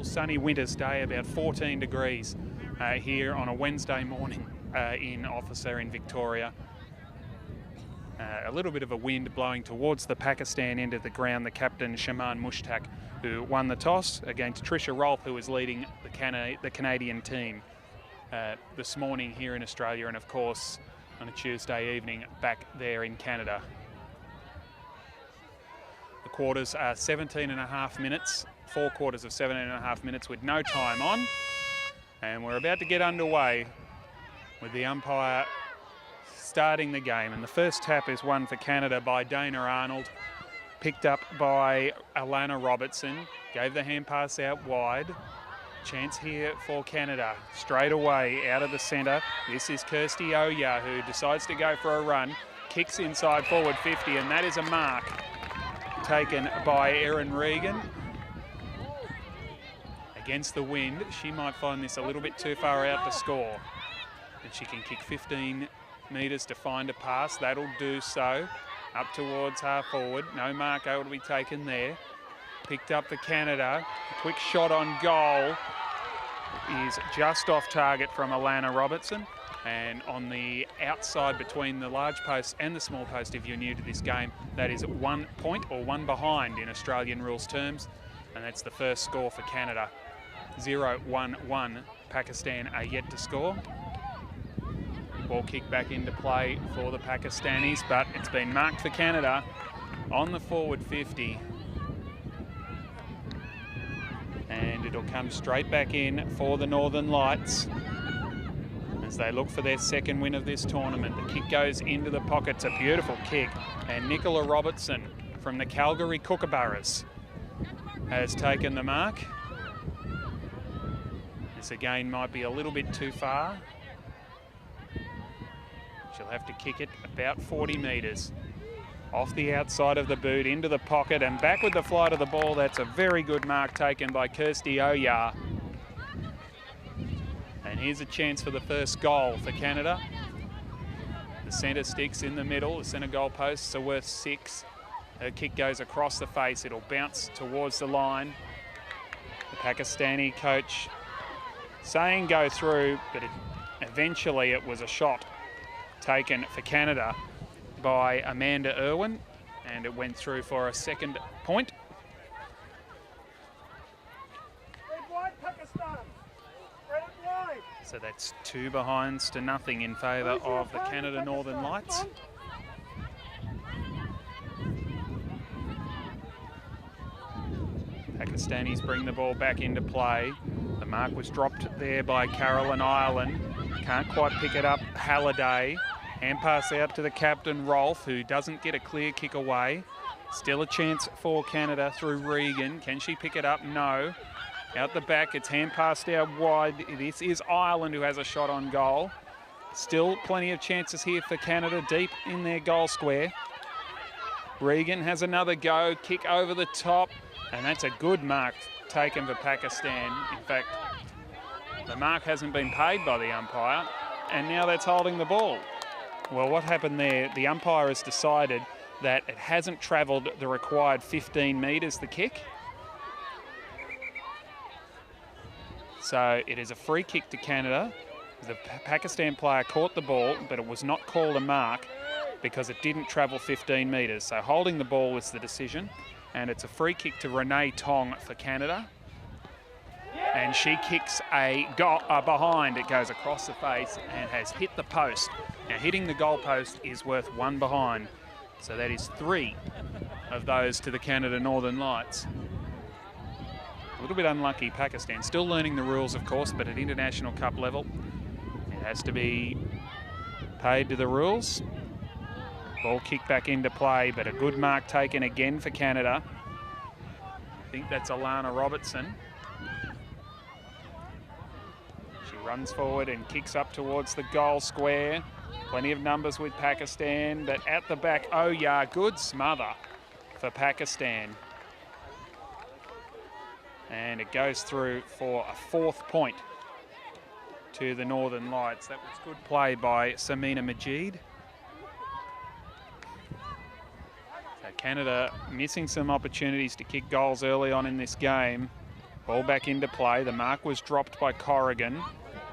beautiful sunny winter's day, about 14 degrees here on a Wednesday morning in Officer in Victoria. A little bit of a wind blowing towards the Pakistan end of the ground. The captain, Shaman Mushtaq, who won the toss against Trisha Rolfe, who was leading the Canadian team this morning here in Australia, and of course on a Tuesday evening back there in Canada. The quarters are 17.5 minutes, 4 quarters of 17.5 minutes with no time on. And we're about to get underway with the umpire starting the game. And the first tap is won for Canada by Dana Arnold, picked up by Alana Robertson, gave the hand pass out wide. Chance here for Canada, straight away out of the centre. This is Kirsty Oya, who decides to go for a run, kicks inside forward 50, and that is a mark taken by Erin Regan. Against the wind, she might find this a little bit too far out to score. And she can kick 15 metres to find a pass. That'll do so. Up towards half forward. No mark able to be taken there. Picked up for Canada. A quick shot on goal is just off target from Alana Robertson. And on the outside between the large post and the small post, if you're new to this game, that is 1 point or 1 behind in Australian rules terms. And that's the first score for Canada. 0-1-1. Pakistan are yet to score. Ball kicked back into play for the Pakistanis, but it's been marked for Canada on the forward 50. And it'll come straight back in for the Northern Lights as they look for their second win of this tournament. The kick goes into the pocket. It's a beautiful kick. And Nicola Robertson from the Calgary Kookaburras has taken the mark. This again might be a little bit too far. She'll have to kick it about 40 metres. Off the outside of the boot, into the pocket, and back with the flight of the ball. That's a very good mark taken by Kirsty Oya. And here's a chance for the first goal for Canada. The centre sticks in the middle. The centre goal posts are worth 6. Her kick goes across the face. It'll bounce towards the line. The Pakistani coach saying go through, but eventually it was a shot taken for Canada by Amanda Irwin, and it went through for a second point. Red wide, Pakistan. Red wide. So that's 2 behinds to nothing in favour of the Canada Northern Lights. Pakistanis bring the ball back into play. The mark was dropped there by Carolyn Ireland. Can't quite pick it up, Halliday. Hand pass out to the captain, Rolfe, who doesn't get a clear kick away. Still a chance for Canada through Regan. Can she pick it up? No. Out the back, it's hand passed out wide. This is Ireland, who has a shot on goal. Still plenty of chances here for Canada deep in their goal square. Regan has another go, kick over the top, and that's a good mark taken for Pakistan. In fact, the mark hasn't been paid by the umpire, and now that's holding the ball. Well, what happened there, the umpire has decided that it hasn't travelled the required 15 metres, the kick. So it is a free kick to Canada. The Pakistan player caught the ball, but it was not called a mark because it didn't travel 15 metres. So holding the ball was the decision, and it's a free kick to Renee Tong for Canada. And she kicks a goal behind. It goes across the face and has hit the post. Now, hitting the goal post is worth 1 behind. So that is 3 of those to the Canada Northern Lights. A little bit unlucky, Pakistan. Still learning the rules, of course, but at International Cup level, it has to be paid to the rules. Ball kicked back into play, but a good mark taken again for Canada. I think that's Alana Robertson. She runs forward and kicks up towards the goal square. Plenty of numbers with Pakistan, but at the back, Oya, good smother for Pakistan. And it goes through for a 4th point to the Northern Lights. That was good play by Samina Majid. So Canada missing some opportunities to kick goals early on in this game. Ball back into play. The mark was dropped by Corrigan.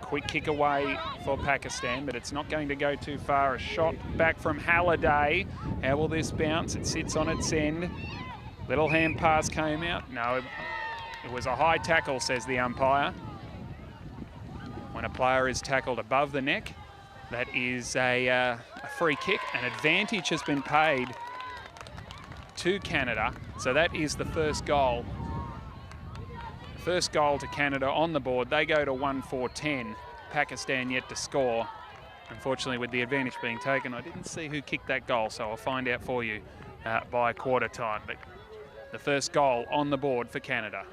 Quick kick away for Pakistan, but it's not going to go too far. A shot back from Halliday. How will this bounce? It sits on its end. Little hand pass came out. No, it was a high tackle, says the umpire. When a player is tackled above the neck, that is a free kick. An advantage has been paid to Canada, so that is the first goal. First goal to Canada on the board. They go to 1-4-10. Pakistan yet to score. Unfortunately, with the advantage being taken, I didn't see who kicked that goal, so I'll find out for you by quarter time. But the first goal on the board for Canada.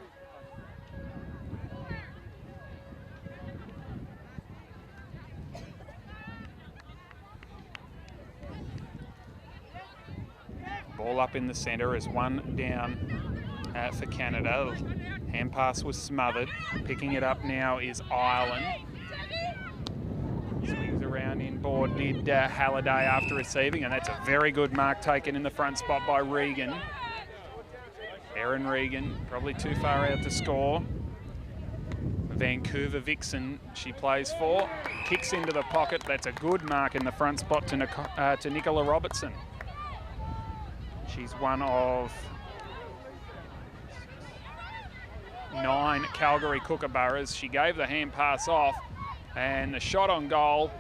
Ball up in the centre as one down for Canada. Hand pass was smothered. Picking it up now is Ireland. Swings around inboard did Halliday after receiving, and that's a very good mark taken in the front spot by Regan. Erin Regan, probably too far out to score. Vancouver Vixen she plays for. Kicks into the pocket. That's a good mark in the front spot to Nicola Robertson. She's one of 9 Calgary Kookaburras. She gave the hand pass off, and the shot on goal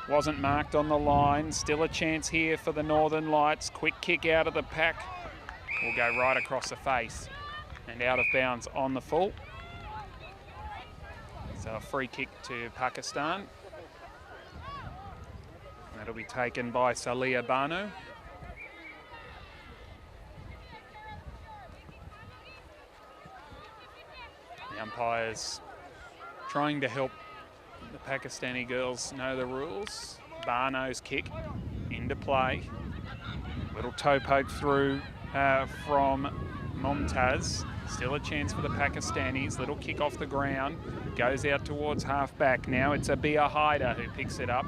wasn't marked on the line. Still a chance here for the Northern Lights. Quick kick out of the pack will go right across the face and out of bounds on the full. So a free kick to Pakistan. That'll be taken by Salia Banu. The umpires trying to help the Pakistani girls know the rules. Barno's kick into play. Little toe poke through from Mumtaz. Still a chance for the Pakistanis. Little kick off the ground. Goes out towards half-back. Now it's Abia Haider who picks it up.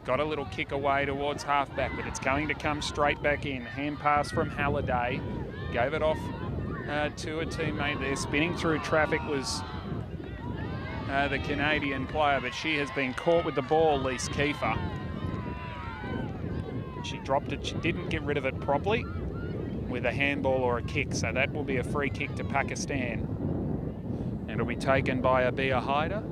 Got a little kick away towards half-back, but it's going to come straight back in. Hand pass from Halliday. Gave it off to a teammate there. Spinning through traffic was the Canadian player, but she has been caught with the ball, Lise Kiefer. She dropped it. She didn't get rid of it properly with a handball or a kick, so that will be a free kick to Pakistan. It'll be taken by Abia Haider.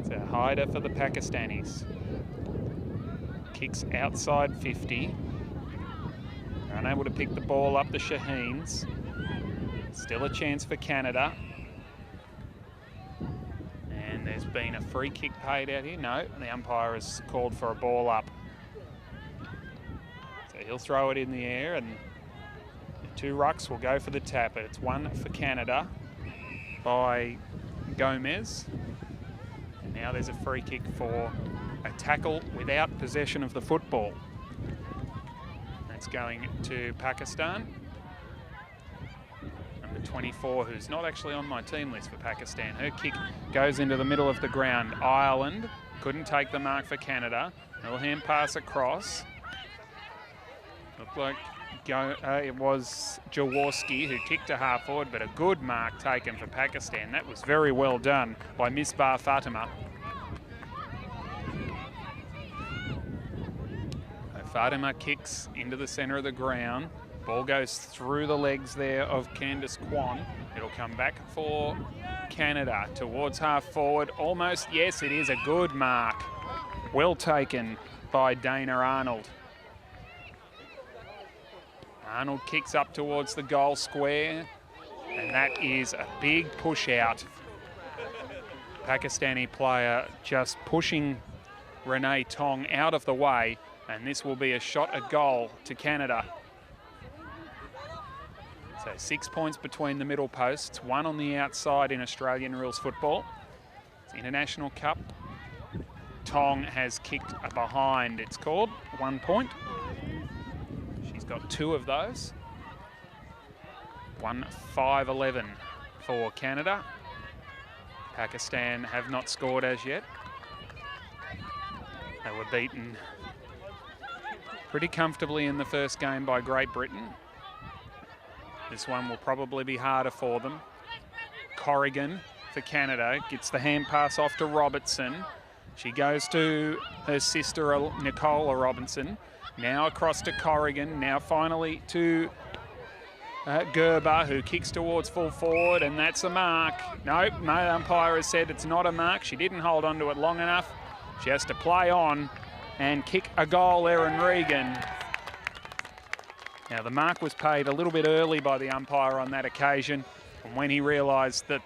It's a Haider for the Pakistanis. Kicks outside 50. Unable to pick the ball up, the Shaheens. Still a chance for Canada. And there's been a free kick paid out here. No, the umpire has called for a ball up. So he'll throw it in the air, and the 2 rucks will go for the tap. But it's one for Canada by Gomez. And now there's a free kick for a tackle without possession of the football. It's going to Pakistan. Number 24, who's not actually on my team list for Pakistan. Her kick goes into the middle of the ground. Ireland couldn't take the mark for Canada. Little hand pass across. Looked like it was Jaworski who kicked a half forward, but a good mark taken for Pakistan. That was very well done by Misbah Fatima. Fatima kicks into the centre of the ground. Ball goes through the legs there of Candice Kwan. It'll come back for Canada towards half forward. Almost, yes, it is a good mark. Well taken by Dana Arnold. Arnold kicks up towards the goal square, and that is a big push out. Pakistani player just pushing Renee Tong out of the way. And this will be a shot at goal to Canada. So 6 points between the middle posts, 1 on the outside in Australian rules football. It's International Cup. Tong has kicked a behind, it's called, 1 point. She's got 2 of those. 1-5-11 for Canada. Pakistan have not scored as yet. They were beaten pretty comfortably in the first game by Great Britain. This one will probably be harder for them. Corrigan for Canada gets the hand pass off to Robertson. She goes to her sister, Nicola Robinson. Now across to Corrigan. Now finally to Gerber, who kicks towards full forward, and that's a mark. Nope, no umpire has said it's not a mark. She didn't hold on to it long enough. She has to play on and kick a goal, Erin Regan. Now, the mark was paid a little bit early by the umpire on that occasion, and when he realised that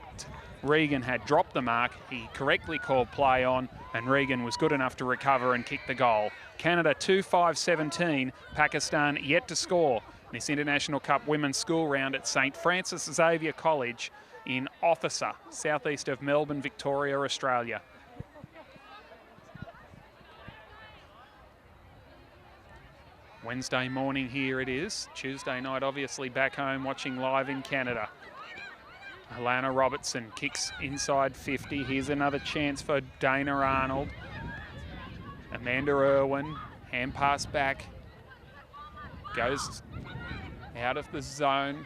Regan had dropped the mark, he correctly called play on, and Regan was good enough to recover and kick the goal. Canada 2-5-17, Pakistan yet to score this International Cup Women's School Round at St Francis Xavier College in Officer, southeast of Melbourne, Victoria, Australia. Wednesday morning here it is. Tuesday night obviously back home watching live in Canada. Alana Robertson kicks inside 50. Here's another chance for Dana Arnold. Amanda Irwin, hand pass back. Goes out of the zone.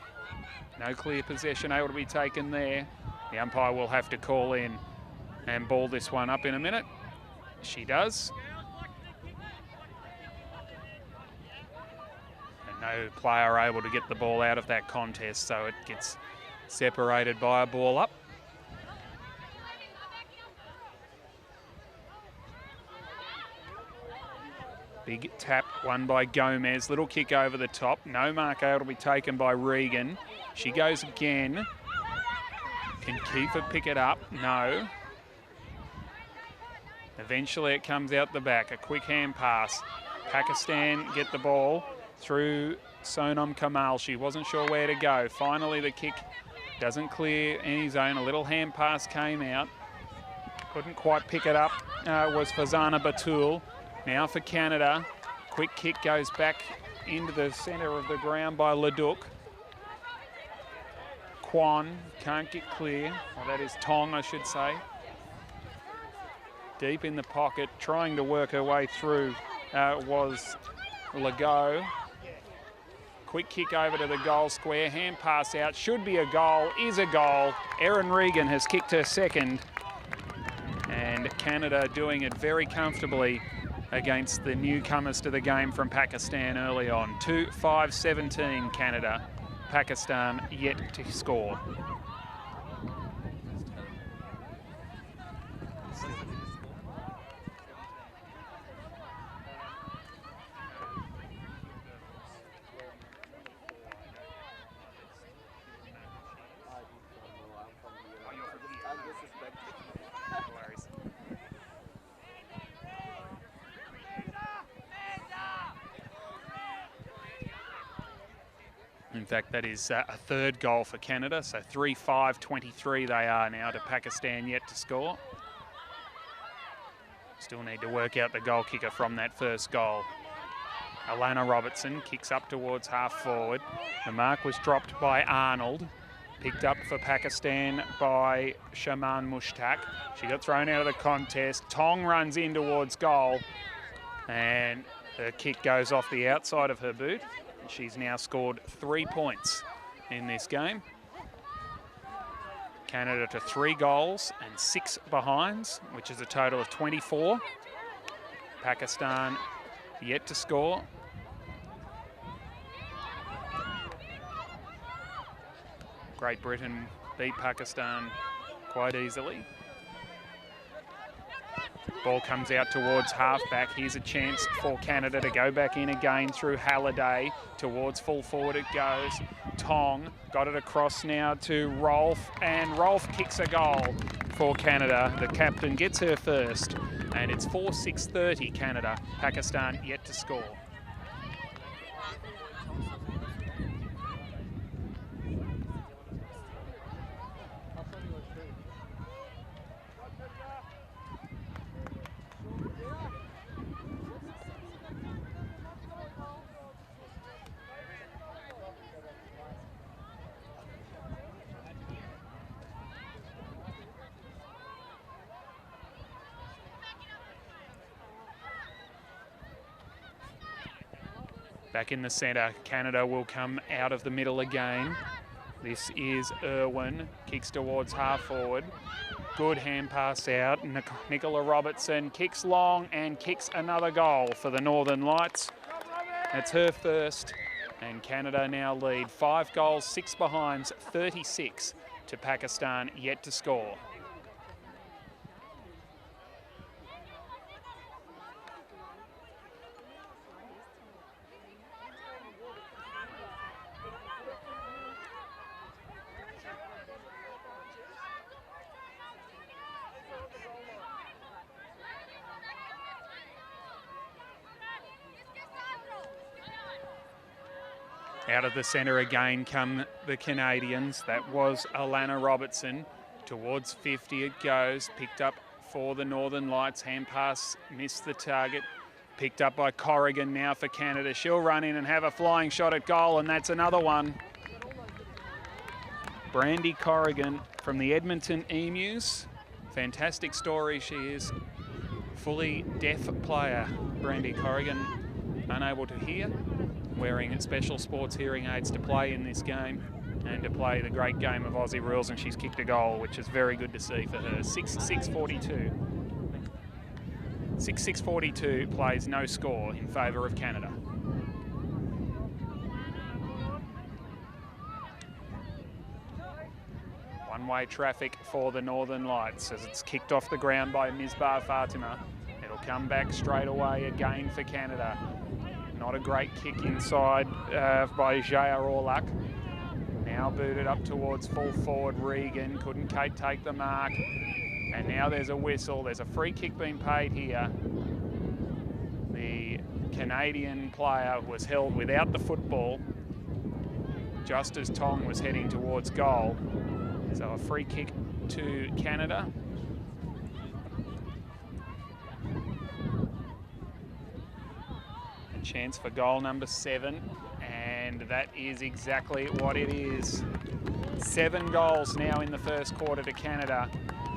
No clear possession able to be taken there. The umpire will have to call in and ball this one up in a minute. She does. And no player able to get the ball out of that contest, so it gets separated by a ball up. Big tap won by Gomez. Little kick over the top. No mark able to be taken by Regan. She goes again. Can Kiefer pick it up? No. Eventually it comes out the back. A quick hand pass. Pakistan get the ball through Sonam Kamal. She wasn't sure where to go. Finally the kick doesn't clear any zone. A little hand pass came out. Couldn't quite pick it up. Was Fazana Batul. Now for Canada. Quick kick goes back into the centre of the ground by Leduc. Kwan can't get clear. Well, that is Tong, I should say. Deep in the pocket, trying to work her way through was Legault. Quick kick over to the goal square. Hand pass out. Should be a goal. Is a goal. Erin Regan has kicked her second. And Canada doing it very comfortably against the newcomers to the game from Pakistan early on. 2-5-17 Canada. Pakistan yet to score. In fact, that is a third goal for Canada, so 3-5-23 they are now to Pakistan yet to score. Still need to work out the goal kicker from that first goal. Alana Robertson kicks up towards half forward. The mark was dropped by Arnold. Picked up for Pakistan by Shaman Mushtaq. She got thrown out of the contest. Tong runs in towards goal. And her kick goes off the outside of her boot. She's now scored 3 points in this game. Canada to 3 goals and 6 behinds, which is a total of 24. Pakistan yet to score. Great Britain beat Pakistan quite easily. Ball comes out towards halfback. Here's a chance for Canada to go back in again through Halliday. Towards full forward it goes. Tong got it across now to Rolfe, and Rolfe kicks a goal for Canada. The captain gets her first, and it's 4-6-30 Canada. Pakistan yet to score. Back in the centre, Canada will come out of the middle again. This is Irwin, kicks towards half forward. Good hand pass out. Nicola Robertson kicks long and kicks another goal for the Northern Lights. That's her first, and Canada now lead 5 goals, 6 behinds, 36 to Pakistan, yet to score. Out of the centre again come the Canadians. That was Alana Robertson. Towards 50 it goes. Picked up for the Northern Lights. Hand pass missed the target. Picked up by Corrigan now for Canada. She'll run in and have a flying shot at goal, and that's another one. Brandy Corrigan from the Edmonton Emus. Fantastic story she is. Fully deaf player, Brandy Corrigan, unable to hear, wearing special sports hearing aids to play in this game and to play the great game of Aussie rules, and she's kicked a goal, which is very good to see for her. 6-6-42. 6-6-42 plays no score in favour of Canada. One-way traffic for the Northern Lights as it's kicked off the ground by Misbah Fatima. It'll come back straight away again for Canada. Not a great kick inside by Jaya Orlak. Now booted up towards full forward Regan. Couldn't Kate take the mark. And now there's a whistle. There's a free kick being paid here. The Canadian player was held without the football just as Tong was heading towards goal. So a free kick to Canada. Chance for goal number 7, and that is exactly what it is. 7 goals now in the first quarter to Canada.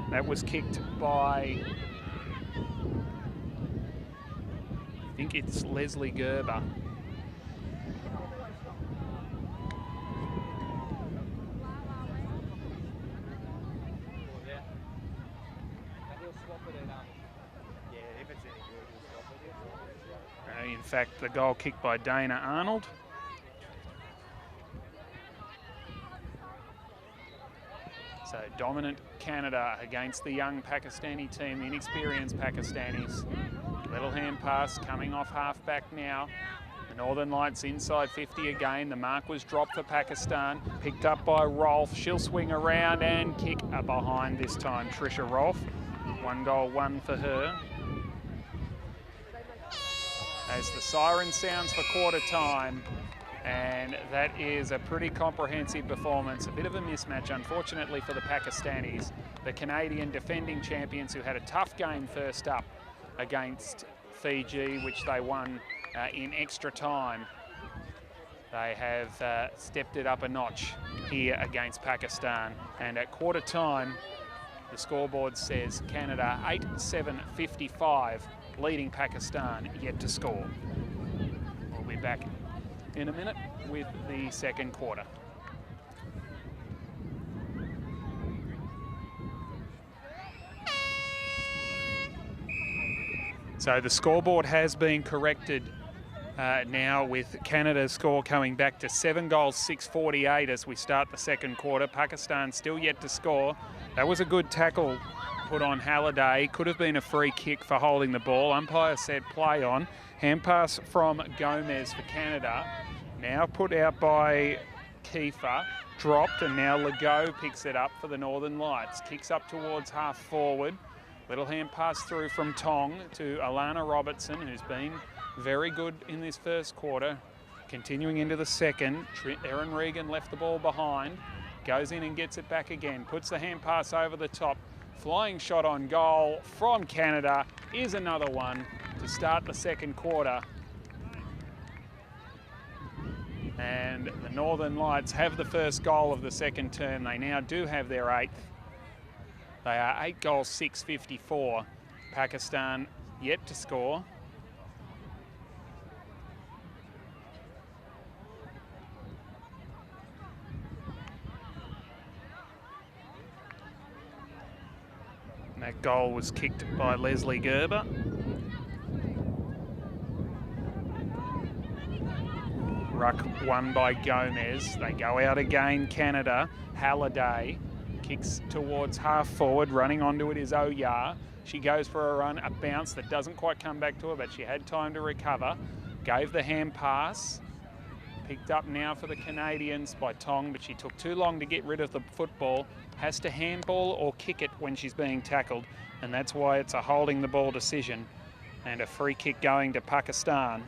That was kicked by, I think it's Leslie Gerber. In fact, the goal kicked by Dana Arnold. So dominant Canada against the young Pakistani team, the inexperienced Pakistanis. Little hand pass coming off half back now. The Northern Lights inside 50 again. The mark was dropped for Pakistan. Picked up by Rolfe. She'll swing around and kick a behind this time. Trisha Rolfe. 1 goal, 1 for her. As the siren sounds for quarter time, and that is a pretty comprehensive performance. A bit of a mismatch, unfortunately, for the Pakistanis, the Canadian defending champions, who had a tough game first up against Fiji, which they won in extra time. They have stepped it up a notch here against Pakistan, and at quarter time, the scoreboard says Canada 8-7-55. Leading Pakistan, yet to score. We'll be back in a minute with the second quarter. So the scoreboard has been corrected now, with Canada's score coming back to 7 goals, 6:48 as we start the second quarter. Pakistan still yet to score. That was a good tackle put on Halliday. Could have been a free kick for holding the ball. Umpire said play on. Hand pass from Gomez for Canada. Now put out by Kiefer. Dropped, and now Legault picks it up for the Northern Lights. Kicks up towards half forward. Little hand pass through from Tong to Alana Robertson, who's been very good in this first quarter. Continuing into the second, Erin Regan left the ball behind. Goes in and gets it back again. Puts the hand pass over the top. Flying shot on goal from Canada is another one to start the second quarter. And the Northern Lights have the first goal of the second term. They now do have their 8th. They are 8 goals, 6:54. Pakistan yet to score. And that goal was kicked by Leslie Gerber. Ruck won by Gomez. They go out again, Canada. Halliday kicks towards half forward. Running onto it is Oyar. She goes for a run, a bounce that doesn't quite come back to her, but she had time to recover. Gave the hand pass. Picked up now for the Canadians by Tong, but she took too long to get rid of the football. Has to handball or kick it when she's being tackled, and that's why it's a holding the ball decision and a free kick going to Pakistan.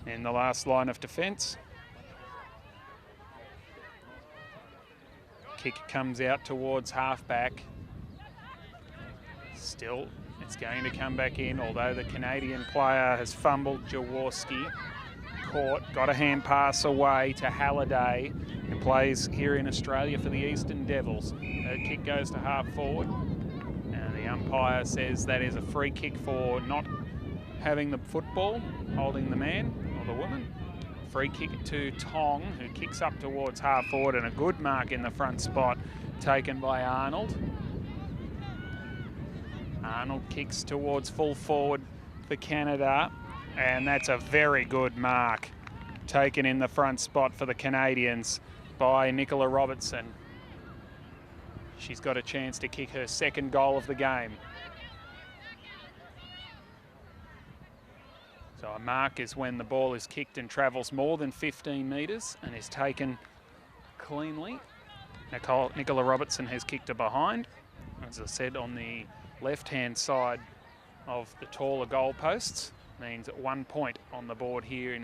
In the last line of defence. Kick comes out towards halfback. Still, it's going to come back in, although the Canadian player has fumbled. Jaworski caught, got a hand pass away to Halliday, who plays here in Australia for the Eastern Devils. Her kick goes to half forward, and the umpire says that is a free kick for not having the football, holding the man or the woman. Free kick to Tong, who kicks up towards half forward, and a good mark in the front spot taken by Arnold. Arnold kicks towards full forward for Canada, and that's a very good mark taken in the front spot for the Canadians by Nicola Robertson. She's got a chance to kick her second goal of the game. So a mark is when the ball is kicked and travels more than 15 metres and is taken cleanly. Nicola Robertson has kicked her behind, as I said, on the left-hand side of the taller goalposts. Means 1 point on the board here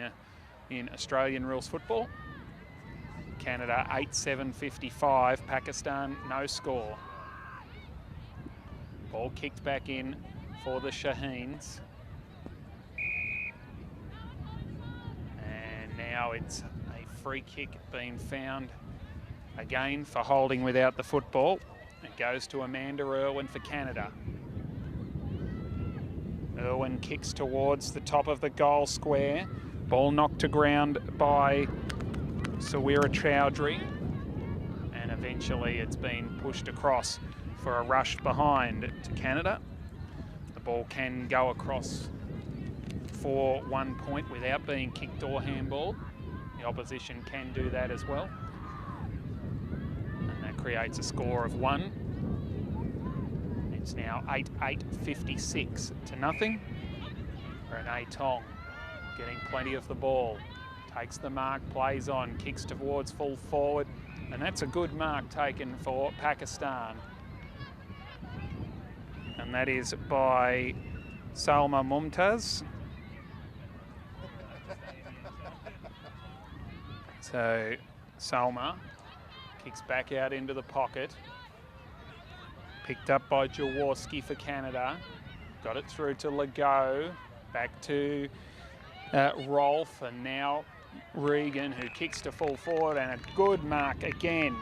in Australian rules football. Canada 8-7-55, Pakistan no score. Ball kicked back in for the Shaheens. And now it's a free kick being found again for holding without the football. It goes to Amanda Irwin for Canada. Irwin kicks towards the top of the goal square. Ball knocked to ground by Sawira Chowdhury. And eventually it's been pushed across for a rush behind to Canada. The ball can go across for 1 point without being kicked or handballed. The opposition can do that as well. And that creates a score of 1. It's now 8-8-56 to nothing. Renee Tong getting plenty of the ball. Takes the mark, plays on, kicks towards full forward. And that's a good mark taken for Pakistan. And that is by Salma Mumtaz. So Salma kicks back out into the pocket. Picked up by Jaworski for Canada. Got it through to Legault. Back to Rolfe, and now Regan, who kicks to full forward, and a good mark again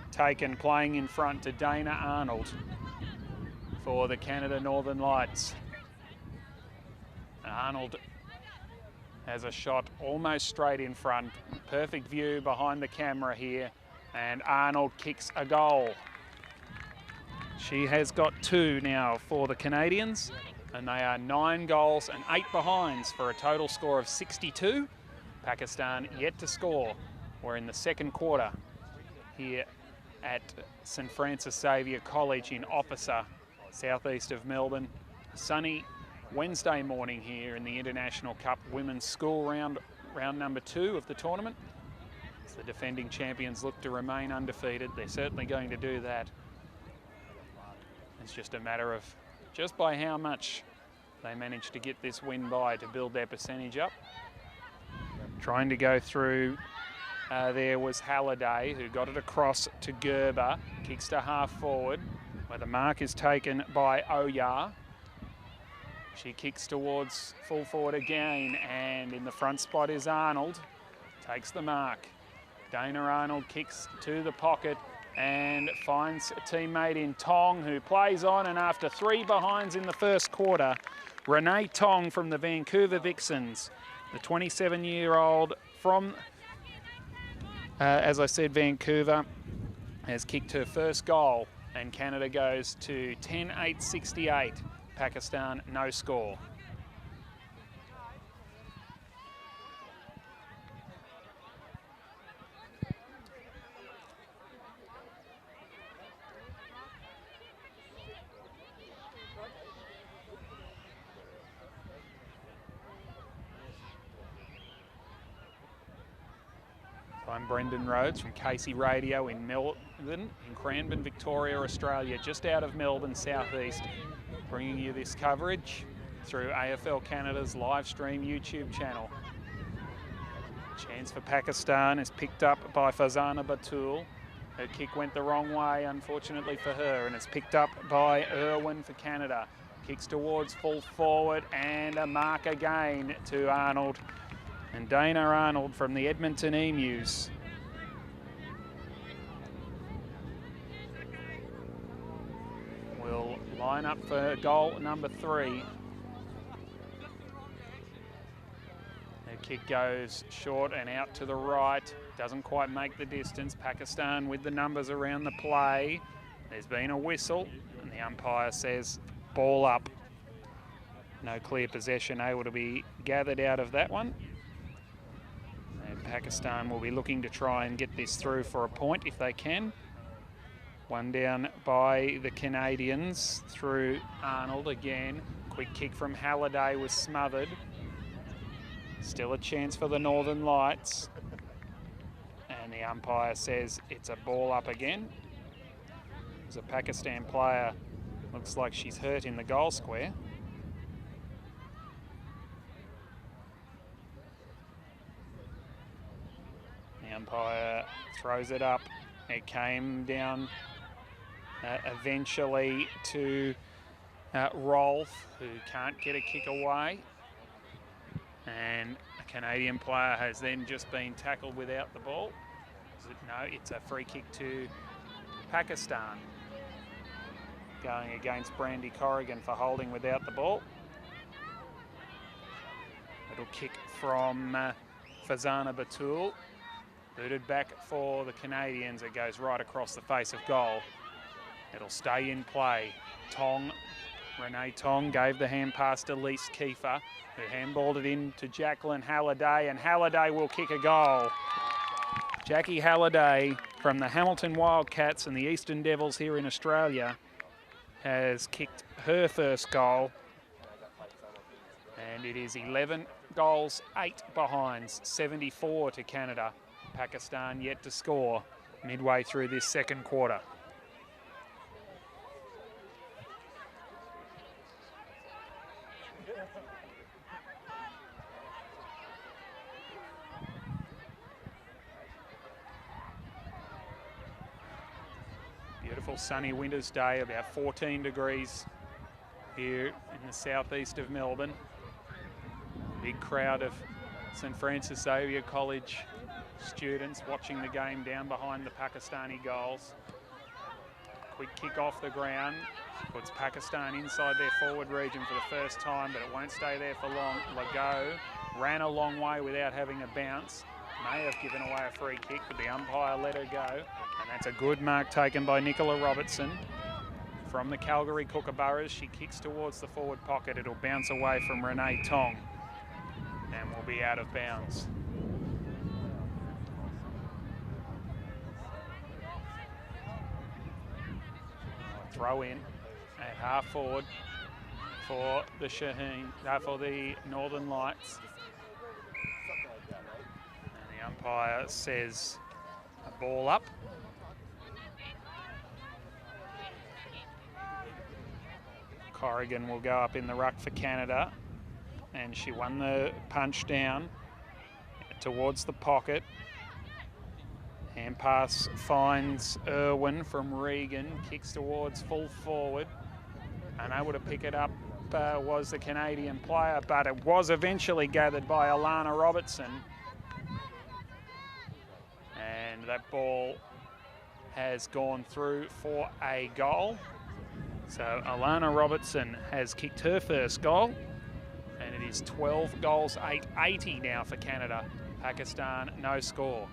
taken, playing in front to Dana Arnold for the Canada Northern Lights. Arnold has a shot almost straight in front. Perfect view behind the camera here, and Arnold kicks a goal. She has got 2 now for the Canadians, and they are 9 goals and 8 behinds for a total score of 62. Pakistan yet to score. We're in the second quarter here at St Francis Xavier College in Officer, southeast of Melbourne. Sunny Wednesday morning here in the International Cup Women's School round number 2 of the tournament. As the defending champions look to remain undefeated, they're certainly going to do that. It's just a matter of just by how much they managed to get this win by to build their percentage up. Trying to go through, there was Halliday, who got it across to Gerber, kicks to half forward, where the mark is taken by Oyar. She kicks towards full forward again, and in the front spot is Arnold, takes the mark. Dana Arnold kicks to the pocket and finds a teammate in Tong, who plays on, and after 3 behinds in the first quarter, Renee Tong from the Vancouver Vixens, the 27-year-old from, as I said, Vancouver, has kicked her first goal and Canada goes to 10-8-68. Pakistan, no score. I'm Brendan Rhodes from Casey Radio in Melbourne, in Cranbourne, Victoria, Australia, just out of Melbourne, southeast, bringing you this coverage through AFL Canada's live stream YouTube channel. Chance for Pakistan is picked up by Fazana Batul. Her kick went the wrong way, unfortunately for her, and it's picked up by Irwin for Canada. Kicks towards full forward, and a mark again to Arnold. And Dana Arnold from the Edmonton Emus. Will line up for goal number 3. Her kick goes short and out to the right. Doesn't quite make the distance. Pakistan with the numbers around the play. There's been a whistle, and the umpire says ball up. No clear possession able to be gathered out of that one. Pakistan will be looking to try and get this through for a point if they can. One down by the Canadians through Arnold again. Quick kick from Halliday was smothered. Still a chance for the Northern Lights. And the umpire says it's a ball up again. There's a Pakistan player, looks like she's hurt in the goal square. The umpire throws it up. It came down eventually to Rolfe, who can't get a kick away. And a Canadian player has then just been tackled without the ball. No, it's a free kick to Pakistan. Going against Brandy Corrigan for holding without the ball. It'll kick from Fazana Batul. Booted back for the Canadians. It goes right across the face of goal. It'll stay in play. Renee Tong gave the hand pass to Lise Kiefer, who handballed it in to Jacqueline Halliday, and Halliday will kick a goal. Jackie Halliday from the Hamilton Wildcats and the Eastern Devils here in Australia has kicked her first goal. And it is 11 goals, 8 behinds, 74 to Canada. Pakistan yet to score midway through this second quarter. Beautiful sunny winter's day, about 14 degrees here in the southeast of Melbourne. Big crowd of St Francis Xavier College students watching the game down behind the Pakistani goals. Quick kick off the ground, puts Pakistan inside their forward region for the first time, but it won't stay there for long. Legault ran a long way without having a bounce. May have given away a free kick, but the umpire let her go. And that's a good mark taken by Nicola Robertson from the Calgary Kookaburras. She kicks towards the forward pocket. It'll bounce away from Renee Tong and will be out of bounds. Throw in at half forward for the for the Northern Lights. And the umpire says a ball up. Corrigan will go up in the ruck for Canada, and she won the punch down towards the pocket. Hand pass finds Irwin from Regan, kicks towards full forward. Unable to pick it up was the Canadian player, but it was eventually gathered by Alana Robertson. And that ball has gone through for a goal. So Alana Robertson has kicked her first goal, and it is 12 goals, 8-80 now for Canada. Pakistan, no score.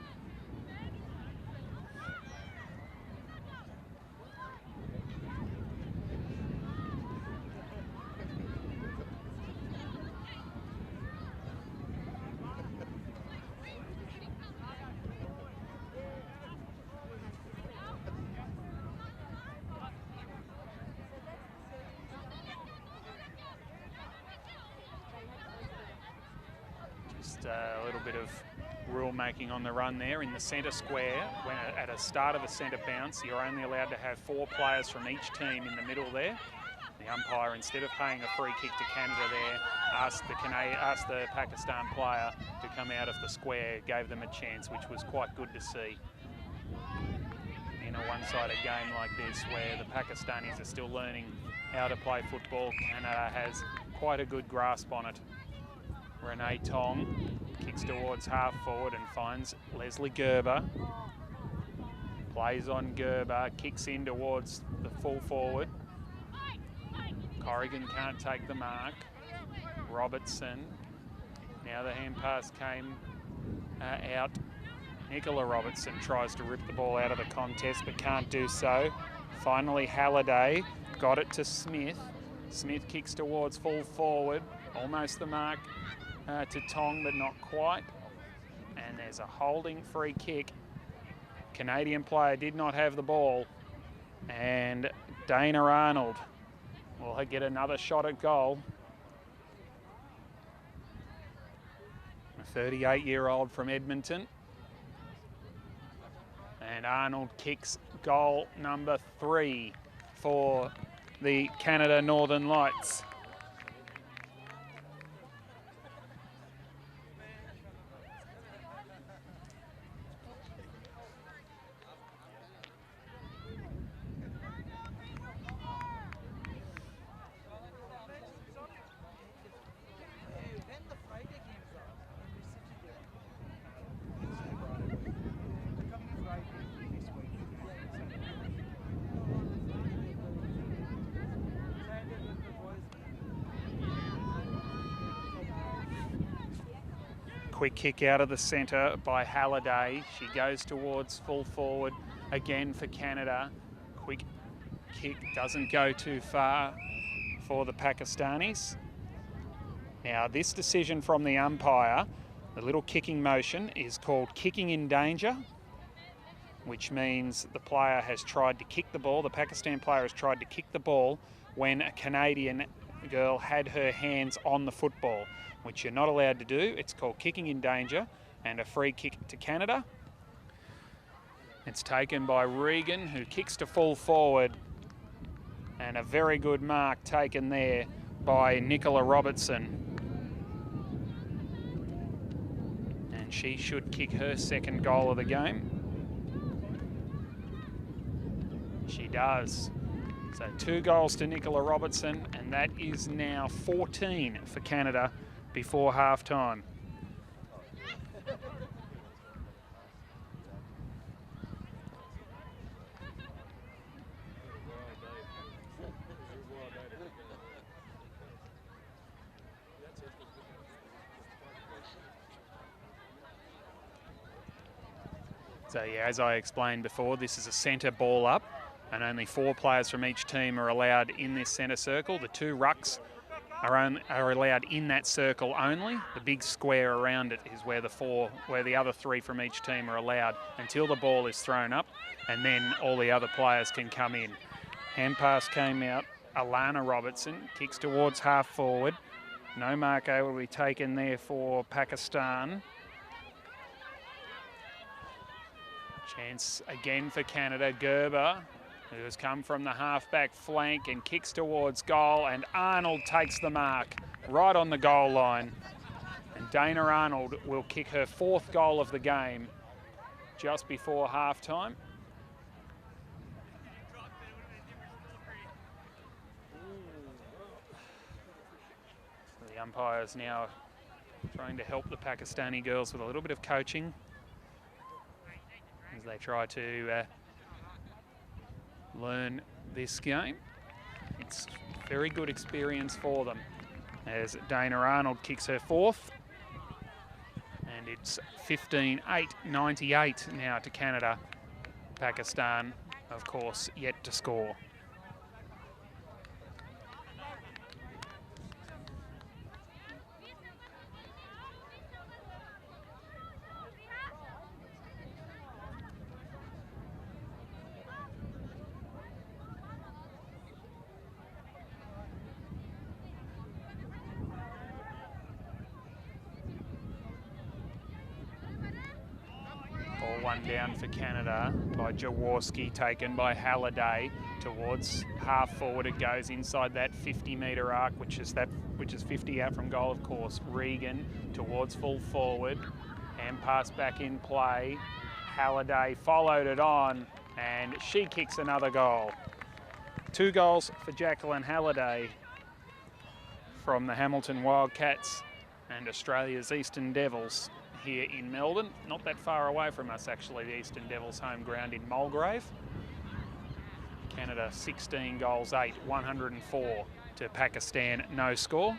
Just a little bit of rule making on the run there in the centre square. When at a start of a centre bounce, you're only allowed to have 4 players from each team in the middle there. The umpire, instead of paying a free kick to Canada there, asked the Pakistan player to come out of the square, gave them a chance, which was quite good to see in a one-sided game like this, where the Pakistanis are still learning how to play football. Canada has quite a good grasp on it. Renee Tong kicks towards half forward and finds Leslie Gerber. Plays on Gerber, kicks in towards the full forward. Corrigan can't take the mark. Robertson. Now the hand pass came out. Nicola Robertson tries to rip the ball out of the contest but can't do so. Finally Halliday got it to Smith. Smith kicks towards full forward. Almost the mark to Tong, but not quite. And there's a holding free kick. Canadian player did not have the ball. And Dana Arnold will get another shot at goal. A 38-year-old from Edmonton. And Arnold kicks goal number 3 for the Canada Northern Lights. Quick kick out of the centre by Halliday. She goes towards full forward again for Canada. Quick kick doesn't go too far for the Pakistanis. Now this decision from the umpire, the little kicking motion, is called kicking in danger, which means the player has tried to kick the ball, the Pakistan player has tried to kick the ball when a Canadian girl had her hands on the football, which you're not allowed to do. It's called kicking in danger, and a free kick to Canada. It's taken by Regan, who kicks to full forward, and a very good mark taken there by Nicola Robertson. And she should kick her second goal of the game. She does. So 2 goals to Nicola Robertson, and that is now 14 for Canada before half-time. So yeah, as I explained before, this is a centre ball up, and only 4 players from each team are allowed in this centre circle. The 2 rucks are allowed in that circle only. The big square around it is where the other 3 from each team are allowed until the ball is thrown up, and then all the other players can come in. Hand pass came out. Alana Robertson kicks towards half forward. No mark able to be taken there for Pakistan. Chance again for Canada. Gerber, who has come from the half-back flank and kicks towards goal, and Arnold takes the mark right on the goal line. And Dana Arnold will kick her 4th goal of the game just before half-time. The umpires now trying to help the Pakistani girls with a little bit of coaching as they try to learn this game. It's very good experience for them as Dana Arnold kicks her 4th. And it's 15-8-98 now to Canada. Pakistan, of course, yet to score. One down for Canada by Jaworski, taken by Halliday towards half forward. It goes inside that 50-metre arc, which is 50 out from goal, of course. Regan towards full forward, and pass back in play. Halliday followed it on, and she kicks another goal. 2 goals for Jacqueline Halliday from the Hamilton Wildcats and Australia's Eastern Devils here in Melbourne. Not that far away from us, actually, the Eastern Devils' home ground in Mulgrave. Canada 16 goals, 8, 104 to Pakistan, no score.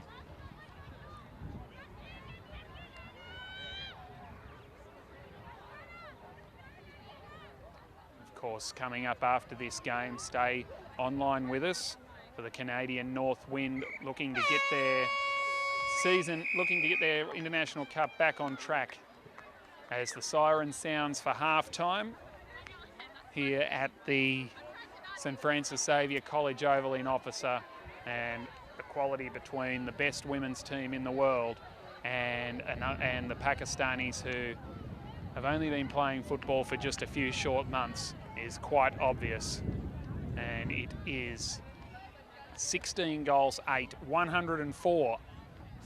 Of course, coming up after this game, stay online with us for the Canadian North Wind, looking to get their International Cup back on track as the siren sounds for halftime here at the St Francis Xavier College Oval in Officer, and equality between the best women's team in the world and the Pakistanis, who have only been playing football for just a few short months, is quite obvious. And it is 16 goals, 8, 104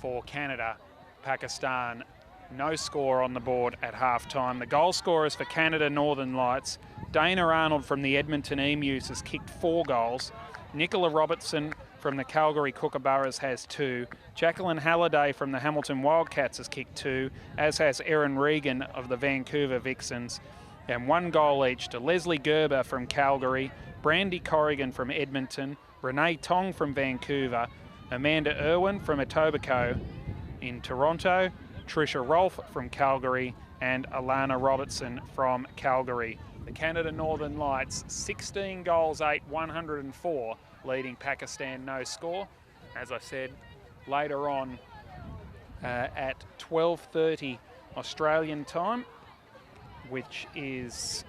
for Canada. Pakistan, no score on the board at halftime. The goal scorers for Canada Northern Lights: Dana Arnold from the Edmonton Emus has kicked 4 goals. Nicola Robertson from the Calgary Kookaburras has 2. Jacqueline Halliday from the Hamilton Wildcats has kicked 2, as has Erin Regan of the Vancouver Vixens. And 1 goal each to Leslie Gerber from Calgary, Brandy Corrigan from Edmonton, Renee Tong from Vancouver, Amanda Irwin from Etobicoke in Toronto, Tricia Rolfe from Calgary, and Alana Robertson from Calgary. The Canada Northern Lights, 16 goals, 8, 104, leading Pakistan, no score. As I said, later on at 12:30 Australian time, which is,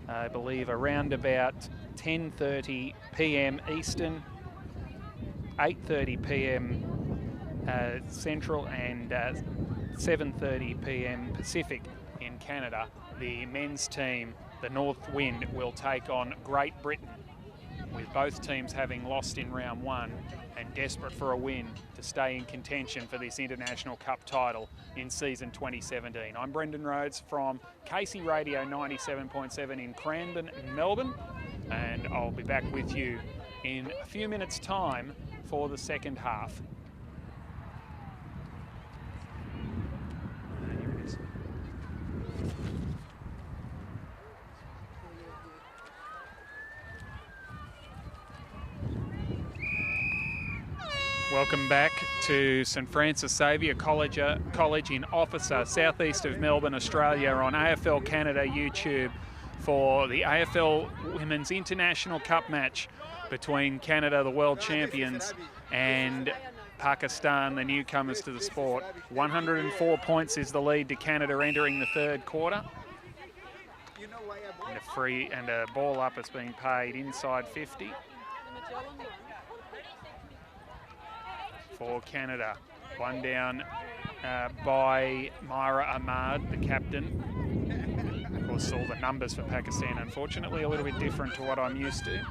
I believe, around about 10:30 p.m. Eastern, 8:30 p.m. Central, and 7:30 p.m. Pacific in Canada. The men's team, the North Wind, will take on Great Britain, with both teams having lost in round 1 and desperate for a win to stay in contention for this International Cup title in season 2017. I'm Brendan Rhodes from Casey Radio 97.7 in Cranbourne, Melbourne, and I'll be back with you in a few minutes' time for the second half. Here it is. Welcome back to St Francis Xavier College in Officer, southeast of Melbourne, Australia, on AFL Canada YouTube for the AFL Women's International Cup match between Canada, the world champions, and Pakistan, the newcomers to the sport. 104 points is the lead to Canada entering the third quarter. And a ball up is being paid inside 50. For Canada. 1 down by Myra Ahmad, the captain. Of course, all the numbers for Pakistan, unfortunately, a little bit different to what I'm used to.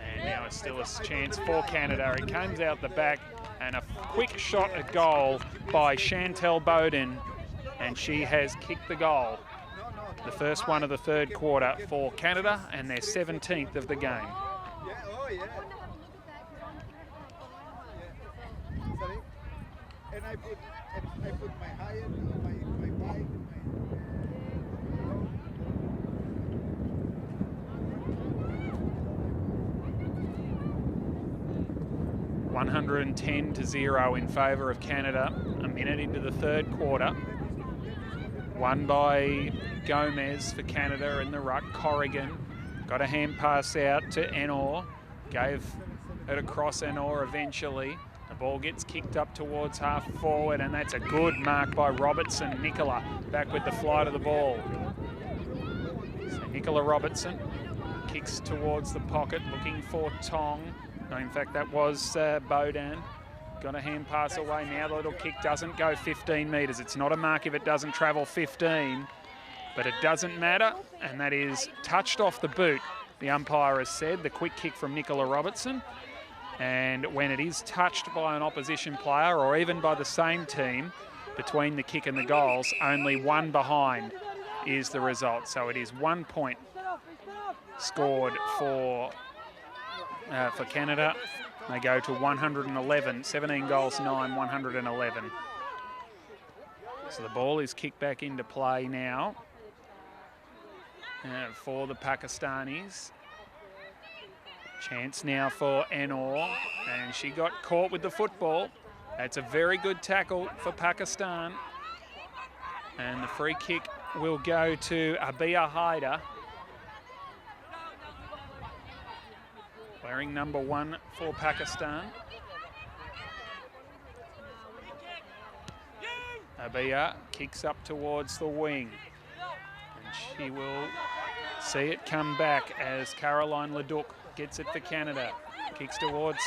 And now it's still a chance for Canada. It comes out the back, and a quick shot at goal by Chantel Bowden, and she has kicked the goal. The first one of the third quarter for Canada, and their 17th of the game. And I put my higher, my bike, 110-0 in favour of Canada. A minute into the third quarter. Won by Gomez for Canada in the ruck. Corrigan got a hand pass out to Enor. Gave it across Enor eventually. The ball gets kicked up towards half forward, and that's a good mark by Robertson. Nicola back with the flight of the ball. So Nicola Robertson kicks towards the pocket, looking for Tong. No, in fact, that was Bodan. got a hand pass away now. The little kick doesn't go 15 metres. It's not a mark if it doesn't travel 15, but it doesn't matter, and that is touched off the boot, the umpire has said, the quick kick from Nicola Robertson. And when it is touched by an opposition player or even by the same team, between the kick and the goals, only one behind is the result. So it is 1 point scored for Canada. They go to 111, 17 goals, 9, 111. So the ball is kicked back into play now for the Pakistanis. Chance now for Enor, and she got caught with the football. That's a very good tackle for Pakistan. And the free kick will go to Abia Haider, wearing number 1 for Pakistan. Abia kicks up towards the wing, and she will see it come back as Caroline Leduc gets it for Canada. Kicks towards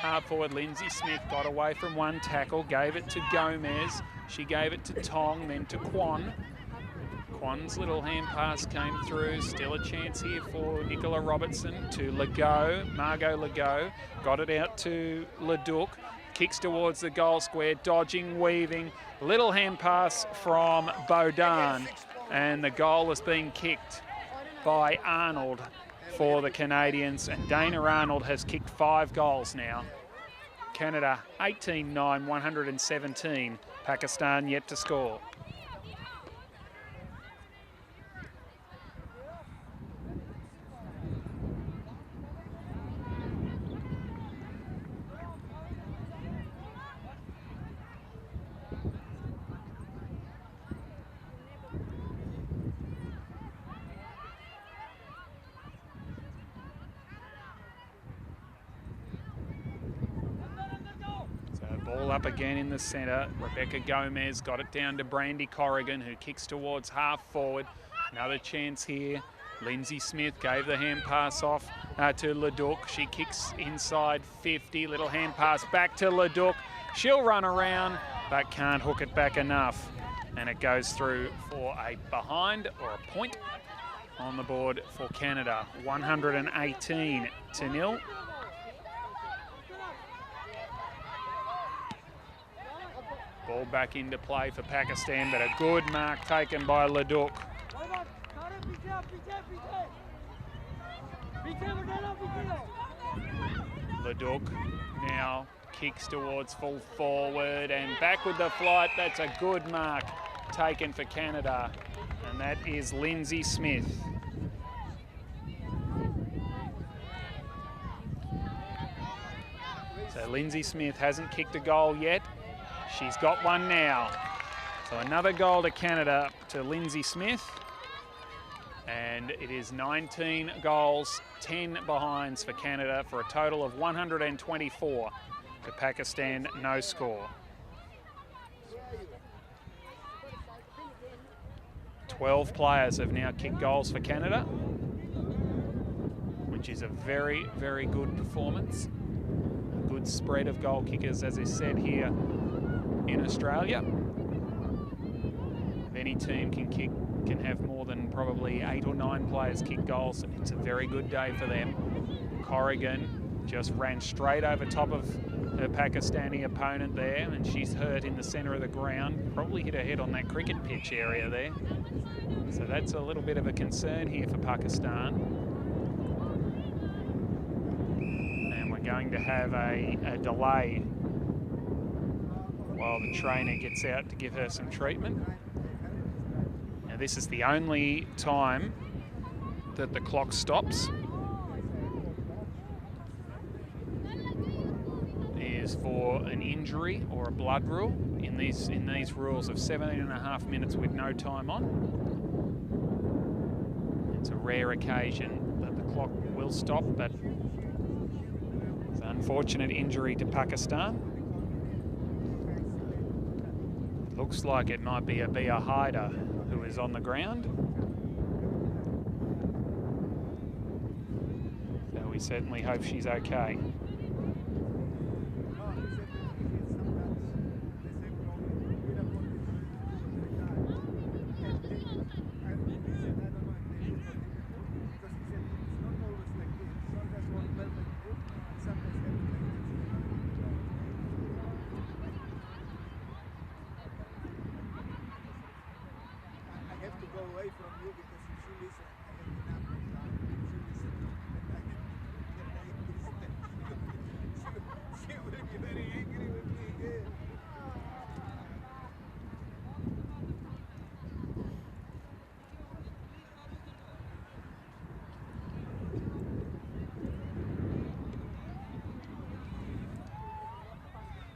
half forward. Lindsay Smith got away from one tackle, gave it to Gomez. She gave it to Tong, then to Kwan. Kwan's little hand pass came through. Still a chance here for Nicola Robertson to Legault. Margot Legault got it out to Leduc. Kicks towards the goal square, dodging, weaving. Little hand pass from Bodan, and the goal is being kicked by Arnold for the Canadians, and Dana Arnold has kicked 5 goals now. Canada 18-9, 117. Pakistan yet to score. Ball up again in the centre. Rebecca Gomez got it down to Brandy Corrigan, who kicks towards half forward. Another chance here. Lindsay Smith gave the hand pass off to Leduc. She kicks inside 50. Little hand pass back to Leduc. She'll run around, but can't hook it back enough. And it goes through for a behind or a point on the board for Canada. 118-0. Ball back into play for Pakistan, but a good mark taken by Leduc. Leduc now kicks towards full forward and back with the flight. That's a good mark taken for Canada, and that is Lindsay Smith. So Lindsay Smith hasn't kicked a goal yet. She's got one now. So another goal to Canada, to Lindsay Smith. And it is 19 goals, 10 behinds for Canada for a total of 124 to Pakistan, no score. 12 players have now kicked goals for Canada, which is a very, very good performance. A good spread of goal kickers, as is said here in Australia. If any team can have more than probably 8 or 9 players kick goals, it's a very good day for them. Corrigan just ran straight over top of her Pakistani opponent there, and she's hurt in the centre of the ground. Probably hit her head on that cricket pitch area there. So that's a little bit of a concern here for Pakistan. And we're going to have a delay while the trainer gets out to give her some treatment. Now this is the only time that the clock stops, is for an injury or a blood rule in these rules of 17.5 minutes with no time on. It's a rare occasion that the clock will stop, but it's an unfortunate injury to Pakistan. Looks like it might be Abia Haider who is on the ground. So we certainly hope she's okay.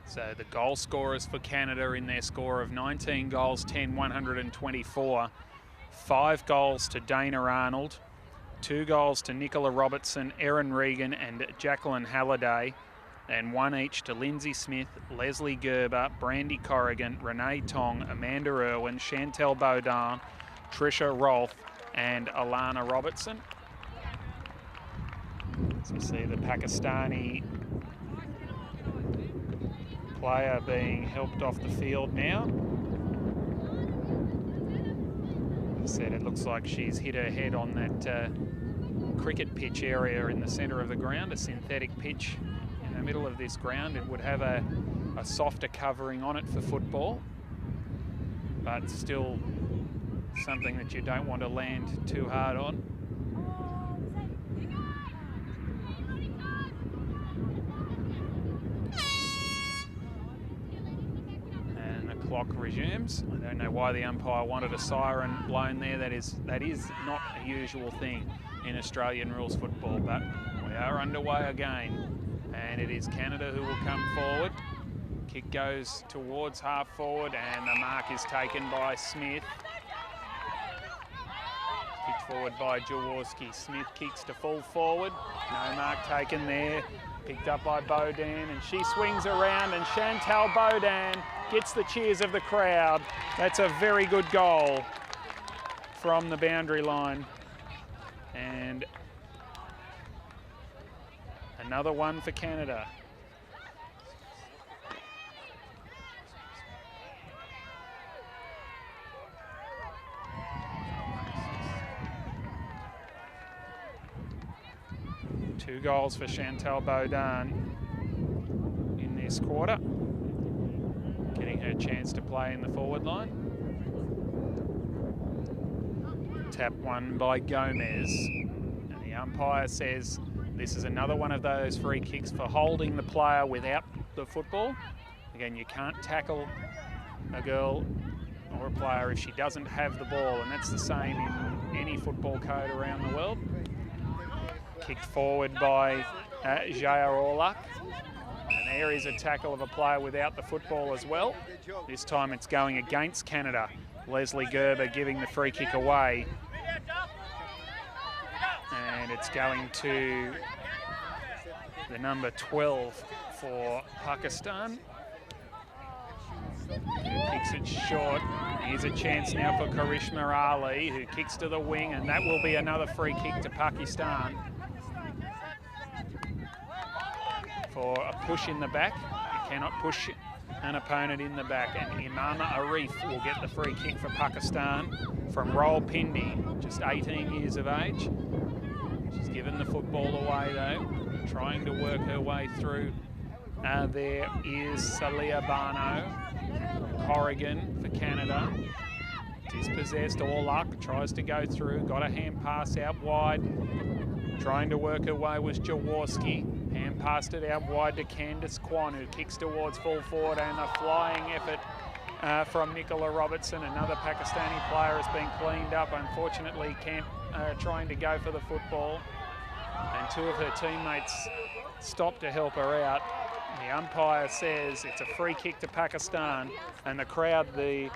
So the goal scorers for Canada in their score of 19 goals, 10, 124. 5 goals to Dana Arnold, 2 goals to Nicola Robertson, Erin Regan and Jacqueline Halliday, and 1 each to Lindsay Smith, Leslie Gerber, Brandy Corrigan, Renee Tong, Amanda Irwin, Chantel Baudin, Trisha Rolfe and Alana Robertson. So we see the Pakistani player being helped off the field now. As I said, it looks like she's hit her head on that cricket pitch area in the centre of the ground, a synthetic pitch in the middle of this ground. It would have a softer covering on it for football, but still something that you don't want to land too hard on. Clock resumes. I don't know why the umpire wanted a siren blown there. That is not a usual thing in Australian rules football, but we are underway again. And it is Canada who will come forward. Kick goes towards half forward and the mark is taken by Smith. Kicked forward by Jaworski. Smith kicks to full forward. No mark taken there. Picked up by Baudin and she swings around and Chantal Baudin gets the cheers of the crowd. That's a very good goal from the boundary line. And another one for Canada. Two goals for Chantal Baudin in this quarter. Getting her chance to play in the forward line. Tap one by Gomez. And the umpire says this is another one of those free kicks for holding the player without the football. Again, you can't tackle a girl or a player if she doesn't have the ball, and that's the same in any football code around the world. Kicked forward by Jaya Orlak. And there is a tackle of a player without the football as well. This time it's going against Canada. Leslie Gerber giving the free kick away. And it's going to the number 12 for Pakistan. Who kicks it short. Here's a chance now for Karishma Ali, who kicks to the wing, and that will be another free kick to Pakistan. For a push in the back. You cannot push an opponent in the back, and Imama Arif will get the free kick for Pakistan from Rawalpindi, just 18 years of age. She's given the football away though, trying to work her way through. There is Salia Barno, Corrigan for Canada. Dispossessed, Orlak tries to go through, got a hand pass out wide. Trying to work her way was Jaworski. Hand passed it out wide to Candice Kwan, who kicks towards full forward, and a flying effort from Nicola Robertson. Another Pakistani player has been cleaned up. Unfortunately, trying to go for the football, and two of her teammates stopped to help her out. The umpire says it's a free kick to Pakistan, and the crowd, the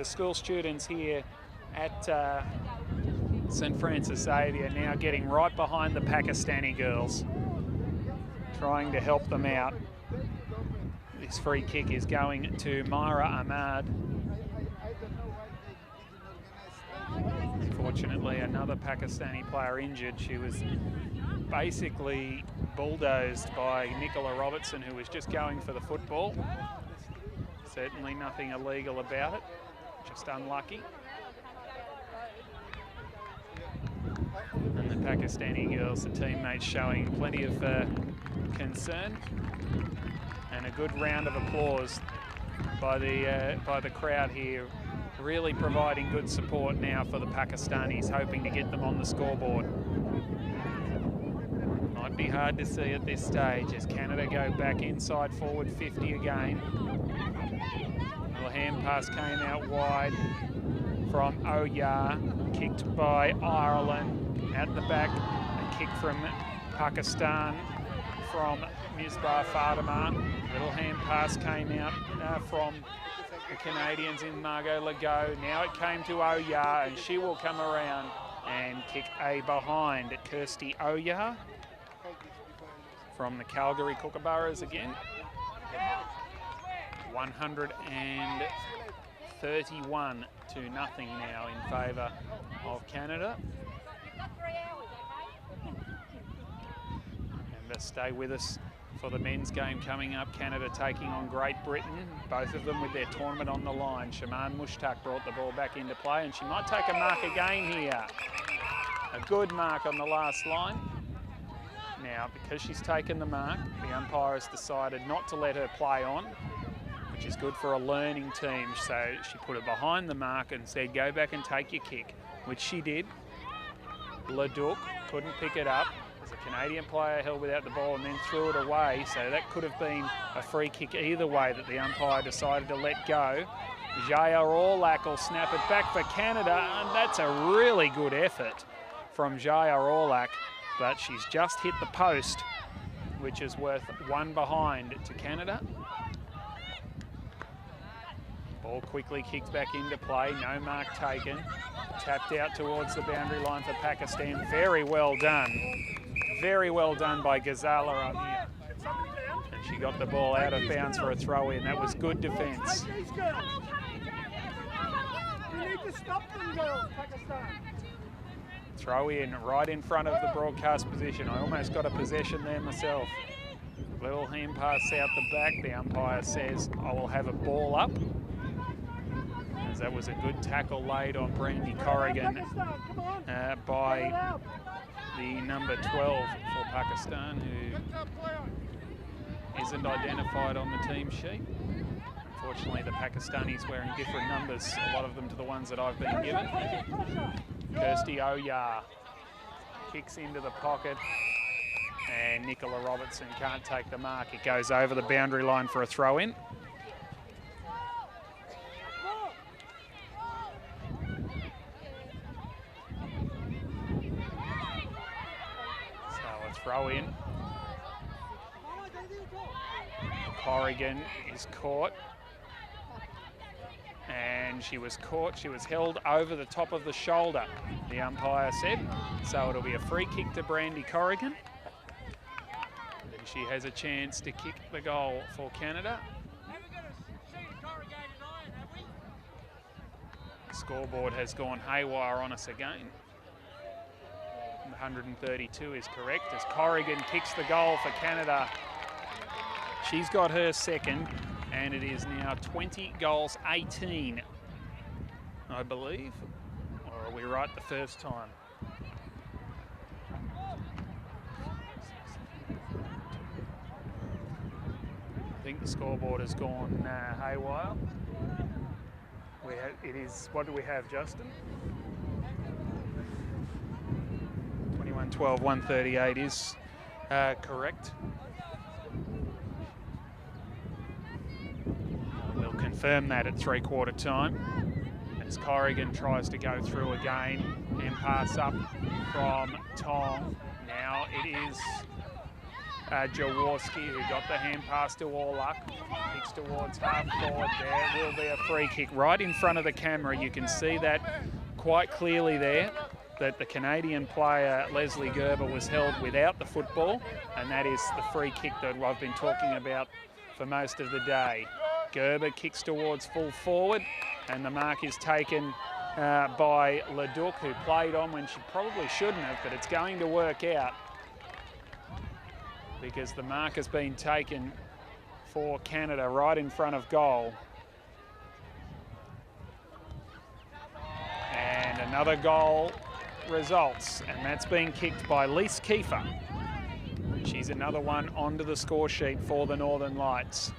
school students here at St Francis Xavier now getting right behind the Pakistani girls, trying to help them out. This free kick is going to Myra Ahmad. Unfortunately, another Pakistani player injured. She was basically bulldozed by Nicola Robertson, who was just going for the football. Certainly nothing illegal about it, just unlucky. And the Pakistani girls, the teammates, showing plenty of concern, and a good round of applause by the crowd here, really providing good support now for the Pakistanis, hoping to get them on the scoreboard. Might be hard to see at this stage as Canada go back inside forward 50 again. The hand pass came out wide from Oyar, kicked by Ireland. At the back, a kick from Pakistan from Misbah Fatima. Little hand pass came out from the Canadians in Margot Legault. Now it came to Oyar, and she will come around and kick a behind. Kirsty Oyar from the Calgary Kookaburras again. 131 to nothing now in favour of Canada. Remember, stay with us for the men's game coming up. Canada taking on Great Britain, both of them with their tournament on the line. Shaman Mushtaq brought the ball back into play, and she might take a mark again here. A good mark on the last line. Now, because she's taken the mark, the umpire has decided not to let her play on, which is good for a learning team. So she put her behind the mark and said, go back and take your kick, which she did. Leduc couldn't pick it up. As a Canadian player held without the ball and then threw it away. So that could have been a free kick either way that the umpire decided to let go. Jaya Orlak will snap it back for Canada, and that's a really good effort from Jaya Orlak, but she's just hit the post, which is worth one behind to Canada. Ball quickly kicked back into play, no mark taken. Tapped out towards the boundary line for Pakistan. Very well done. Very well done by Ghazala on here. And she got the ball out of bounds for a throw in. That was good defence. You need to stop them, girls, Pakistan. Throw in right in front of the broadcast position. I almost got a possession there myself. Little hand pass out the back. The umpire says, I will have a ball up. As that was a good tackle laid on Brandy Corrigan by the number 12 for Pakistan, who isn't identified on the team sheet. Unfortunately, the Pakistanis wearing different numbers, a lot of them to the ones that I've been given. Kirsty Oyar kicks into the pocket, and Nicola Robertson can't take the mark. It goes over the boundary line for a throw-in. So a throw-in. Corrigan is caught. And she was caught, she was held over the top of the shoulder, the umpire said. So it'll be a free kick to Brandy Corrigan. And she has a chance to kick the goal for Canada. The scoreboard has gone haywire on us again. 132 is correct as Corrigan kicks the goal for Canada. She's got her second. And it is now 20 goals, 18, I believe. Or are we right the first time? I think the scoreboard has gone haywire. It is, what do we have, Justin? 21-12, 138 is correct. Confirm that at three-quarter time as Corrigan tries to go through again and pass up from Tong. Now it is Jaworski who got the hand pass to Orluk. Kicks towards half forward. There will be a free kick right in front of the camera. You can see that quite clearly there, that the Canadian player Leslie Gerber was held without the football, and that is the free kick that I've been talking about for most of the day. Gerber kicks towards full forward, and the mark is taken by Leduc, who played on when she probably shouldn't have, but it's going to work out because the mark has been taken for Canada right in front of goal. And another goal results, and that's been kicked by Lise Kiefer. She's another one onto the score sheet for the Northern Lights.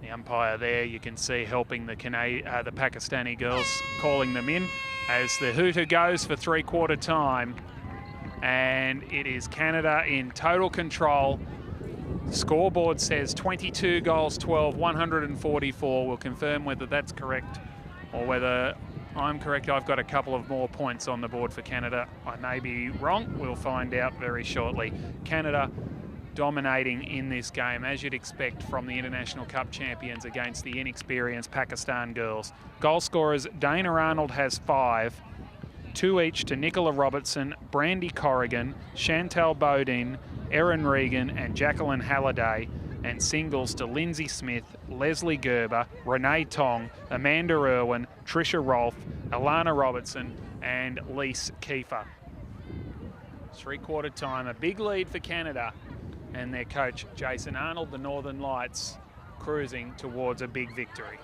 The umpire there, you can see, helping the Pakistani girls, calling them in as the hooter goes for three-quarter time. And it is Canada in total control. The scoreboard says 22 goals, 12, 144. We'll confirm whether that's correct or whether I'm correct. I've got a couple of more points on the board for Canada. I may be wrong. We'll find out very shortly. Canada dominating in this game, as you'd expect from the International Cup champions against the inexperienced Pakistan girls. Goal scorers, Dana Arnold has 5, 2 each to Nicola Robertson, Brandy Corrigan, Chantal Bodin, Erin Regan and Jacqueline Halliday, and singles to Lindsay Smith, Leslie Gerber, Renee Tong, Amanda Irwin, Tricia Rolfe, Alana Robertson and Lise Kiefer. Three-quarter time, a big lead for Canada and their coach Jason Arnold, the Northern Lights, cruising towards a big victory.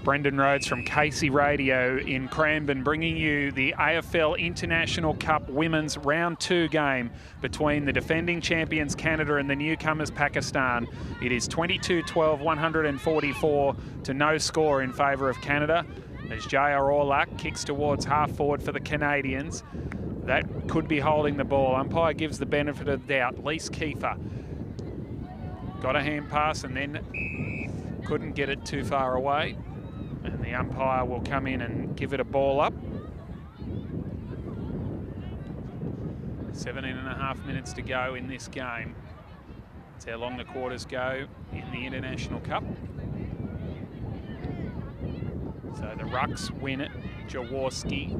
Brendan Rhodes from Casey Radio in Cranbourne, bringing you the AFL International Cup Women's Round 2 game between the defending champions Canada and the newcomers Pakistan. It is 22-12, 144 to no score in favour of Canada as J.R. Orlak kicks towards half forward for the Canadians. That could be holding the ball. Umpire gives the benefit of the doubt. Lise Kiefer got a hand pass and then couldn't get it too far away. And the umpire will come in and give it a ball up. 17.5 minutes to go in this game. That's how long the quarters go in the International Cup. So the Rucks win it. Jaworski.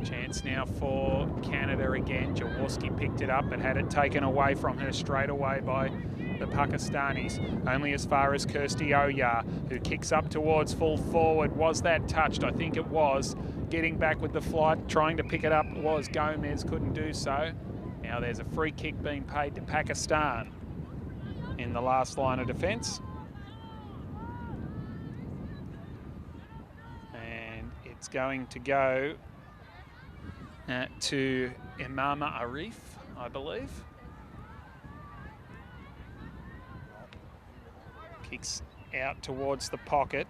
Chance now for Canada again. Jaworski picked it up but had it taken away from her straight away by the Pakistanis. Only as far as Kirsty Oyar, who kicks up towards full forward. Was that touched? I think it was. Getting back with the flight, trying to pick it up was Gomez, couldn't do so. Now there's a free kick being paid to Pakistan in the last line of defence. And it's going to go to Imama Arif, I believe. Kicks out towards the pocket.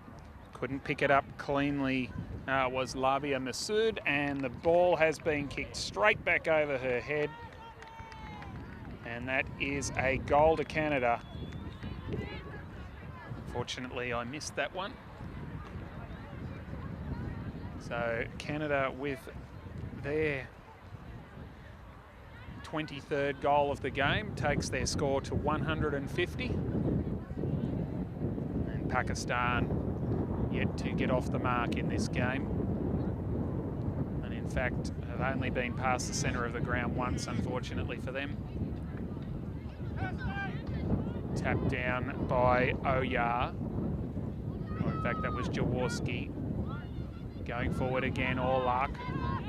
Couldn't pick it up cleanly. Was Lavia Masood, and the ball has been kicked straight back over her head. And that is a goal to Canada. Fortunately, I missed that one. So Canada with their 23rd goal of the game takes their score to 150. And Pakistan yet to get off the mark in this game. And in fact, have only been past the centre of the ground once, unfortunately for them. Tapped down by Oyar. Or in fact, that was Jaworski. Going forward again, Orlak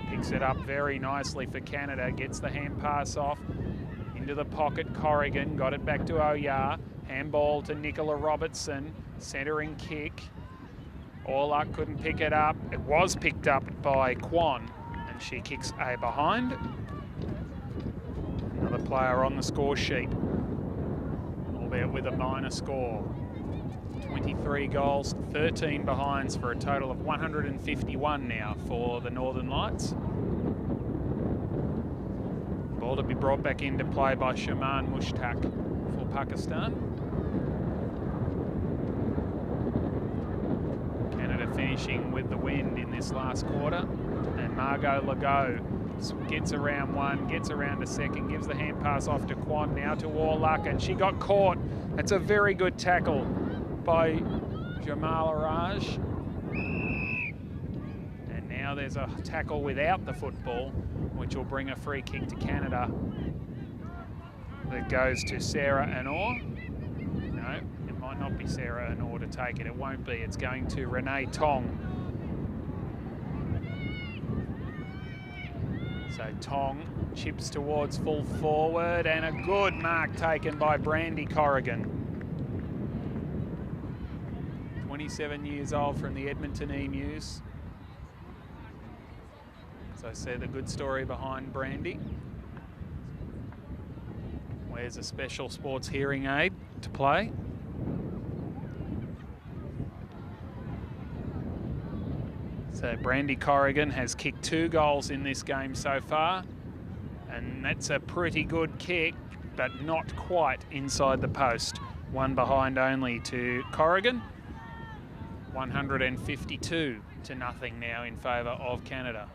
picks it up very nicely for Canada, gets the hand pass off into the pocket. Corrigan got it back to Oyar. Handball to Nicola Robertson, centering kick. Orlak couldn't pick it up. It was picked up by Kwan, and she kicks a behind. Another player on the score sheet, albeit with a minor score. 23 goals, 13 behinds for a total of 151 now for the Northern Lights. Ball to be brought back into play by Shaman Mushtaq for Pakistan. Canada finishing with the wind in this last quarter. And Margot Legault gets around one, gets around a second, gives the hand pass off to Kwan, now to Orlak, and she got caught. That's a very good tackle by Jamal Araj. And now there's a tackle without the football, which will bring a free kick to Canada. That goes to Sarah Anor. No, it might not be Sarah Anor to take it. It won't be. It's going to Renee Tong. So Tong chips towards full forward, and a good mark taken by Brandy Corrigan. 27 years old from the Edmonton Emus. As I said, the good story behind Brandy. Wears a special sports hearing aid to play. So Brandy Corrigan has kicked 2 goals in this game so far, and that's a pretty good kick, but not quite inside the post. One behind only to Corrigan. 152 to nothing now in favour of Canada.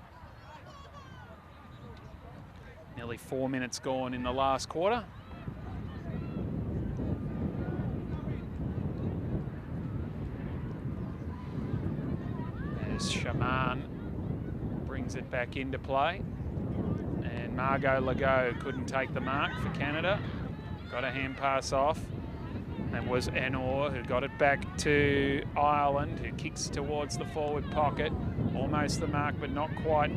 Nearly 4 minutes gone in the last quarter. As Shaman brings it back into play. And Margot Legault couldn't take the mark for Canada. Got a hand pass off. That was Enor, who got it back to Ireland, who kicks towards the forward pocket. Almost the mark, but not quite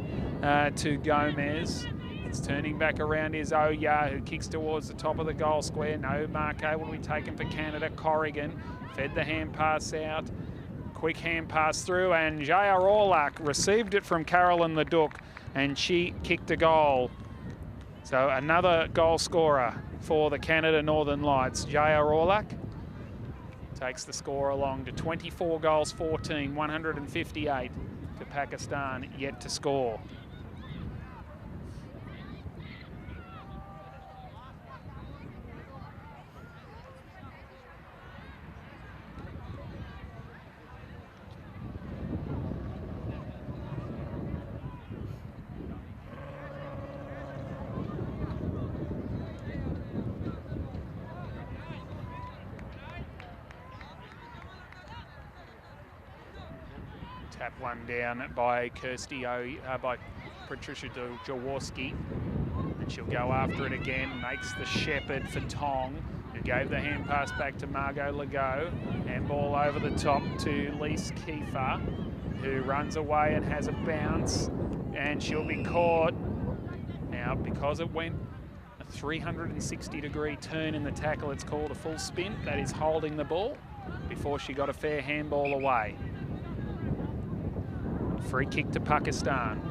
to Gomez. It's turning back around is Oya, who kicks towards the top of the goal square. No mark able to be taken for Canada. Corrigan fed the hand pass out. Quick hand pass through, and Jaya Orlak received it from Carolyn Leduc, and she kicked a goal. So another goal scorer for the Canada Northern Lights. Jaya Orlak takes the score along to 24 goals, 14, 158 to Pakistan yet to score. Tap one down by by Patricia Jaworski, and she'll go after it again. Makes the shepherd for Tong, who gave the hand pass back to Margot Legault. Handball over the top to Lise Kiefer, who runs away and has a bounce, and she'll be caught. Now, because it went a 360-degree turn in the tackle, it's called a full spin. That is holding the ball before she got a fair handball away. Free kick to Pakistan.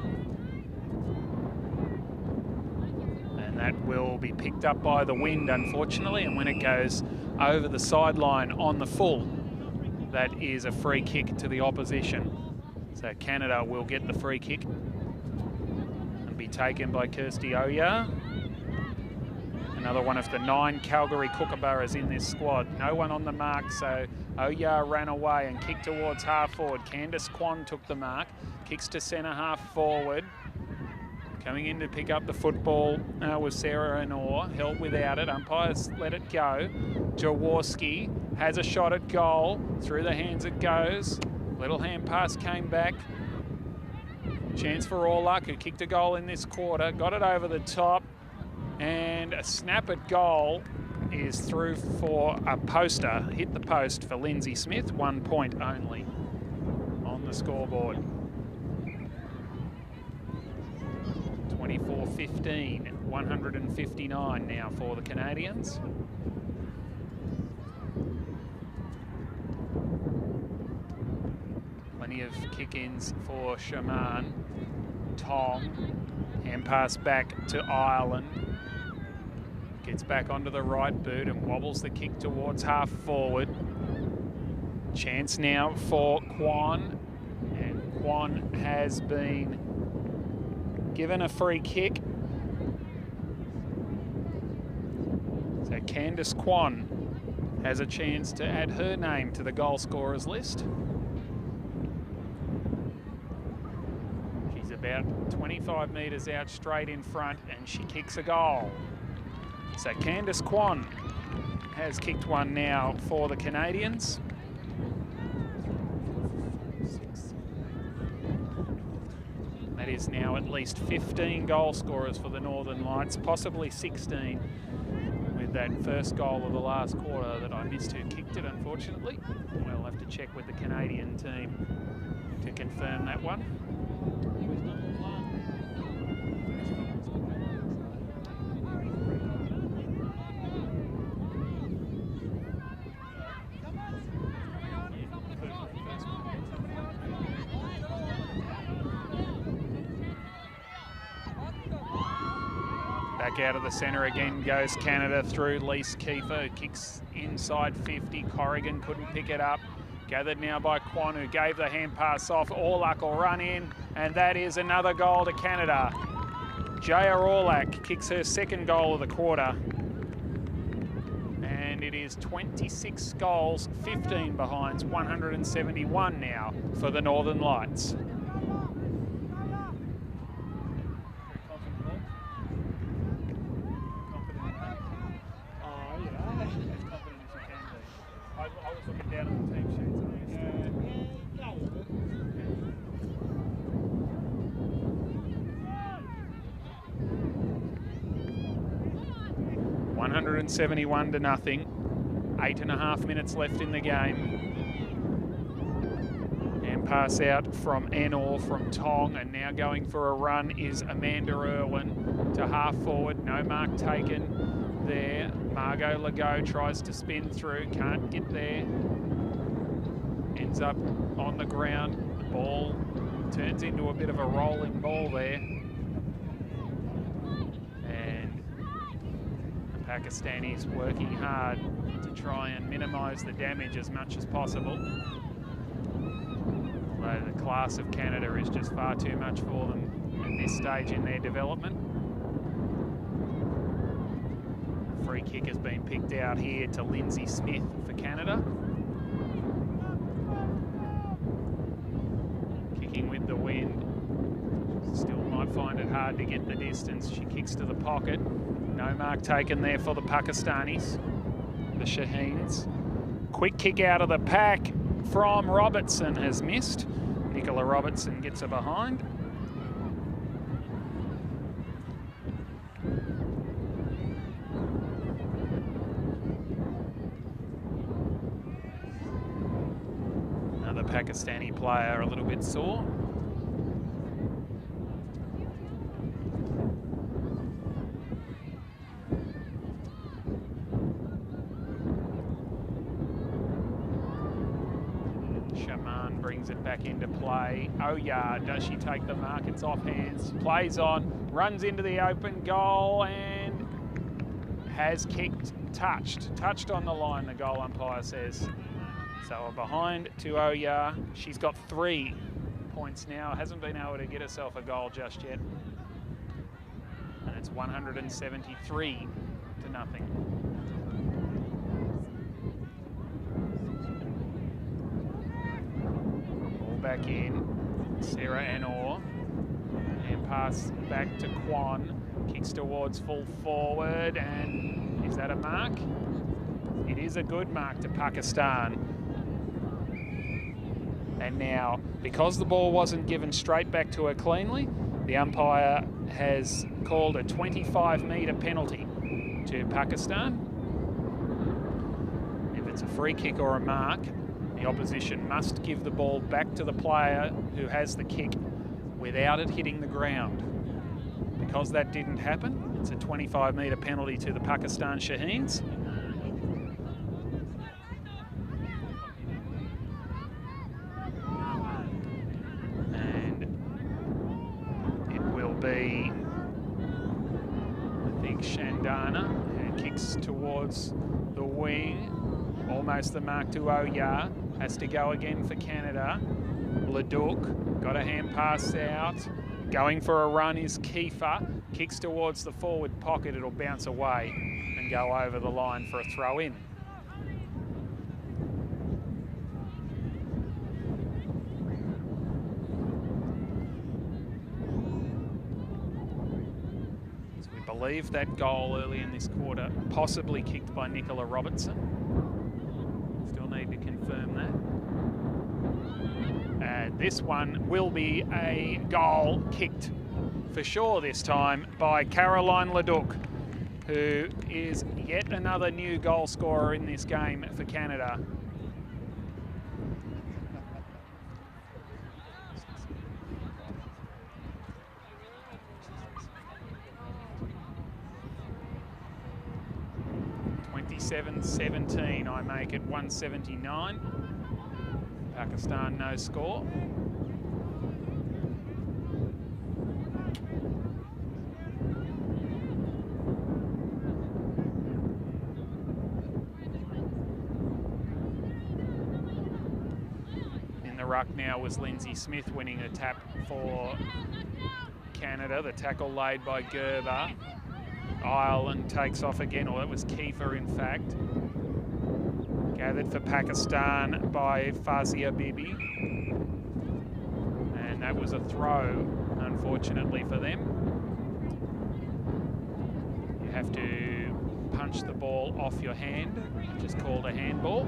And that will be picked up by the wind, unfortunately, and when it goes over the sideline on the full, that is a free kick to the opposition. So Canada will get the free kick and be taken by Kirsty Oya. Another one of the 9 Calgary Kookaburras in this squad. No one on the mark, so Oya ran away and kicked towards half forward. Candice Kwan took the mark, kicks to centre half forward. Coming in to pick up the football was Sarah Enor, held without it. Umpires let it go. Jaworski has a shot at goal. Through the hands it goes. Little hand pass came back. Chance for Orlak, who kicked a goal in this quarter. Got it over the top. And a snap at goal is through for a poster. Hit the post for Lindsay Smith. 1 point only on the scoreboard. 24-15, 159 now for the Canadians. Plenty of kick-ins for Shaman. Tong, hand pass back to Ireland. Gets back onto the right boot and wobbles the kick towards half forward. Chance now for Kwan, and Kwan has been given a free kick. So Candice Kwan has a chance to add her name to the goal scorers list. She's about 25 metres out straight in front, and she kicks a goal. So Candice Kwan has kicked one now for the Canadians. That is now at least 15 goal scorers for the Northern Lights, possibly 16 with that first goal of the last quarter that I missed, who kicked it, unfortunately. We'll have to check with the Canadian team to confirm that one. Back out of the centre again goes Canada through Lise Kiefer, who kicks inside 50. Corrigan couldn't pick it up. Gathered now by Quan, who gave the hand pass off. Orlak will run in, and that is another goal to Canada. Jaya Orlak kicks her second goal of the quarter. And it is 26 goals, 15 behinds, 171 now for the Northern Lights. I was looking down at the team sheets. Yeah, 171 to nothing. 8.5 minutes left in the game. And pass out from Enor from Tong, and now going for a run is Amanda Irwin to half forward. No mark taken there. Margot Legault tries to spin through, can't get there. Ends up on the ground. The ball turns into a bit of a rolling ball there. And the Pakistanis working hard to try and minimise the damage as much as possible. Although the class of Canada is just far too much for them at this stage in their development. Free kick has been picked out here to Lindsay Smith for Canada. Kicking with the wind. Still might find it hard to get the distance. She kicks to the pocket. No mark taken there for the Pakistanis, the Shaheens. Quick kick out of the pack from Robertson has missed. Nicola Robertson gets her behind. Another Pakistani player a little bit sore. Shaman brings it back into play. Oya, does she take the mark? It's off hands. Plays on, runs into the open goal and has kicked, touched on the line, the goal umpire says. So behind to Oya. She's got 3 points now. Hasn't been able to get herself a goal just yet. And it's 173 to nothing. Back in, Sarah Enor, and pass back to Quan, kicks towards full forward, and is that a mark? It is a good mark to Pakistan. And now, because the ball wasn't given straight back to her cleanly, the umpire has called a 25-metre penalty to Pakistan. If it's a free kick or a mark, the opposition must give the ball back to the player who has the kick without it hitting the ground. Because that didn't happen, it's a 25-metre penalty to the Pakistan Shaheens. And it will be, I think, Shandana, who kicks towards the wing. Almost the mark to Oya. Has to go again for Canada. Leduc got a hand pass out. Going for a run is Kiefer. Kicks towards the forward pocket. It'll bounce away and go over the line for a throw in. So we believe that goal early in this quarter, possibly kicked by Nicola Robertson. Still need to confirm that. And this one will be a goal kicked for sure this time by Caroline Leduc, who is yet another new goal scorer in this game for Canada. (27-17), I make it 179. Pakistan no score. ruck now was Lindsay Smith winning a tap for Canada. The tackle laid by Gerber. Ireland takes off again, or it was Kiefer in fact. Gathered for Pakistan by Fazia Bibi. And that was a throw, unfortunately for them. You have to punch the ball off your hand, which is called a handball.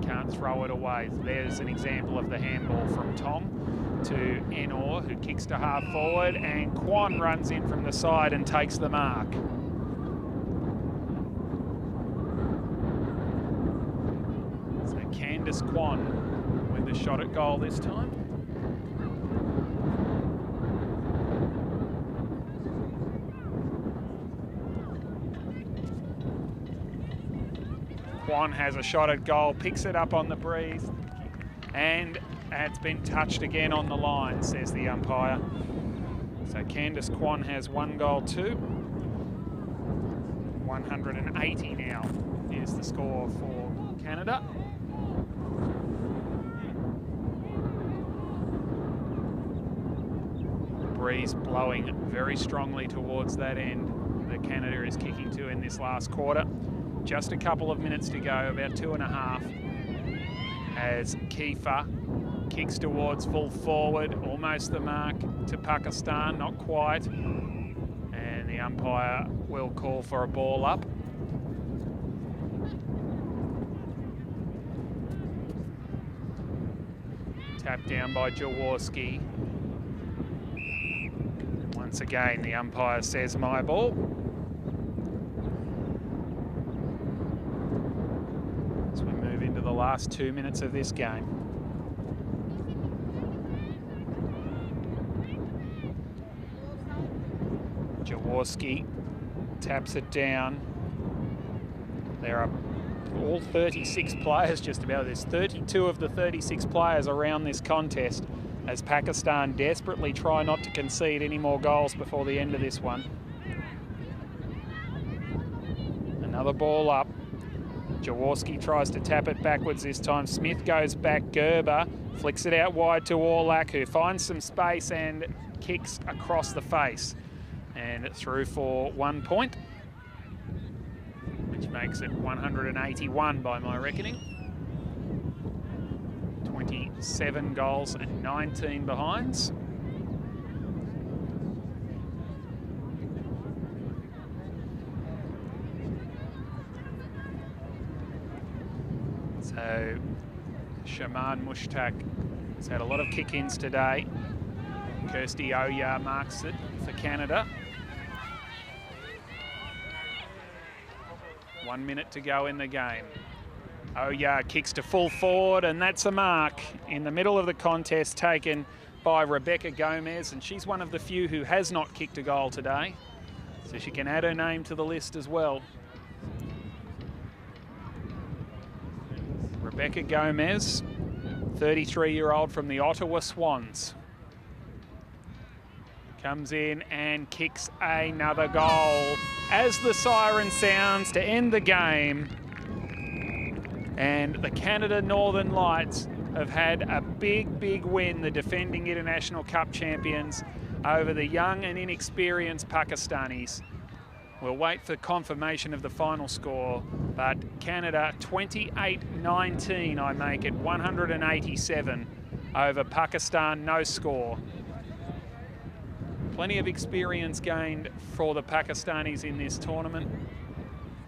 Can't throw it away. There's an example of the handball from Tom to Enor, who kicks to half forward, and Kwan runs in from the side and takes the mark. So Candice Kwan with the shot at goal this time. Kwan has a shot at goal, picks it up on the breeze, and it's been touched again on the line, says the umpire. So Candice Kwan has 1 goal too. 180 now is the score for Canada. Breeze blowing very strongly towards that end that Canada is kicking to in this last quarter. Just a couple of minutes to go, about 2.5, as Kiefer kicks towards full forward, almost the mark to Pakistan, not quite. And the umpire will call for a ball up. Tap down by Jaworski. Once again, the umpire says my ball. As we move into the last 2 minutes of this game. Jaworski taps it down. There are all 36 players just about. There's 32 of the 36 players around this contest as Pakistan desperately try not to concede any more goals before the end of this one. Another ball up. Jaworski tries to tap it backwards this time. Smith goes back. Gerber flicks it out wide to Orlac, who finds some space and kicks across the face. And through for 1 point, which makes it 181 by my reckoning. 27 goals and 19 behinds. So Shaman Mushtaq has had a lot of kick-ins today. Kirsty Oya marks it for Canada. 1 minute to go in the game. Oya kicks to full forward, and that's a mark in the middle of the contest taken by Rebecca Gomez, and she's one of the few who has not kicked a goal today, so she can add her name to the list as well. Rebecca Gomez, 33-year-old from the Ottawa Swans. Comes in and kicks another goal as the siren sounds to end the game. And the Canada Northern Lights have had a big, big win, the defending International Cup champions, over the young and inexperienced Pakistanis. We'll wait for confirmation of the final score, but Canada 28-19, I make it, 187 over Pakistan, no score. Plenty of experience gained for the Pakistanis in this tournament.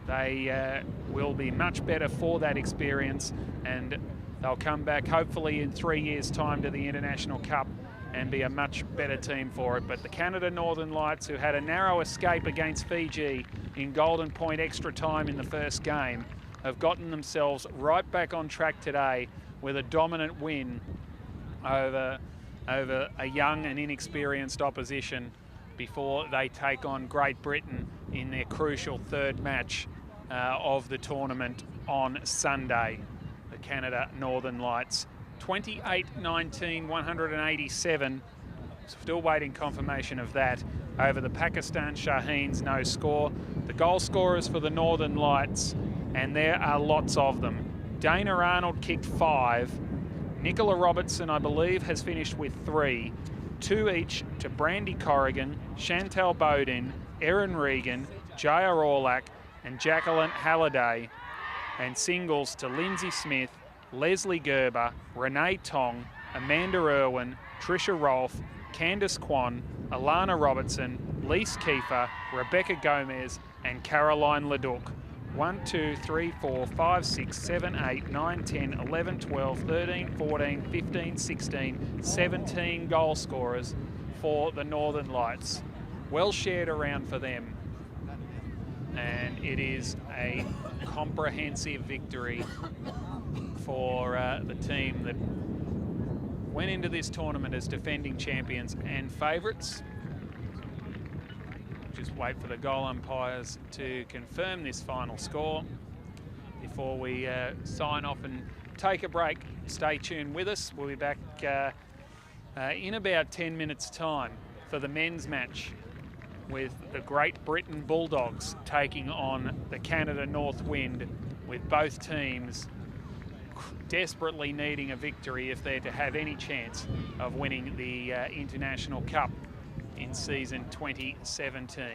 They will be much better for that experience, and they'll come back hopefully in 3 years' time to the International Cup and be a much better team for it. But the Canada Northern Lights, who had a narrow escape against Fiji in Golden Point extra time in the first game, have gotten themselves right back on track today with a dominant win over a young and inexperienced opposition before they take on Great Britain in their crucial third match of the tournament on Sunday. The Canada Northern Lights 28-19, 187. Still waiting confirmation of that over the Pakistan Shaheens, no score. The goal scorers for the Northern Lights, and there are lots of them. Dana Arnold kicked 5. Nicola Robertson, I believe, has finished with 3. 2 each to Brandy Corrigan, Chantal Bowden, Erin Regan, Jaya Orlack and Jacqueline Halliday. And singles to Lindsay Smith, Leslie Gerber, Renee Tong, Amanda Irwin, Trisha Rolfe, Candice Kwan, Alana Robertson, Lise Kiefer, Rebecca Gomez and Caroline Leduc. 1, 2, 3, 4, 5, 6, 7, 8, 9, 10, 11, 12, 13, 14, 15, 16, 17 goal scorers for the Northern Lights. Well shared around for them. And it is a comprehensive victory for the team that went into this tournament as defending champions and favourites. Just wait for the goal umpires to confirm this final score before we sign off and take a break. Stay tuned with us. We'll be back in about 10 minutes' time for the men's match with the Great Britain Bulldogs taking on the Canada North Wind, with both teams desperately needing a victory if they're to have any chance of winning the International Cup in season 2017.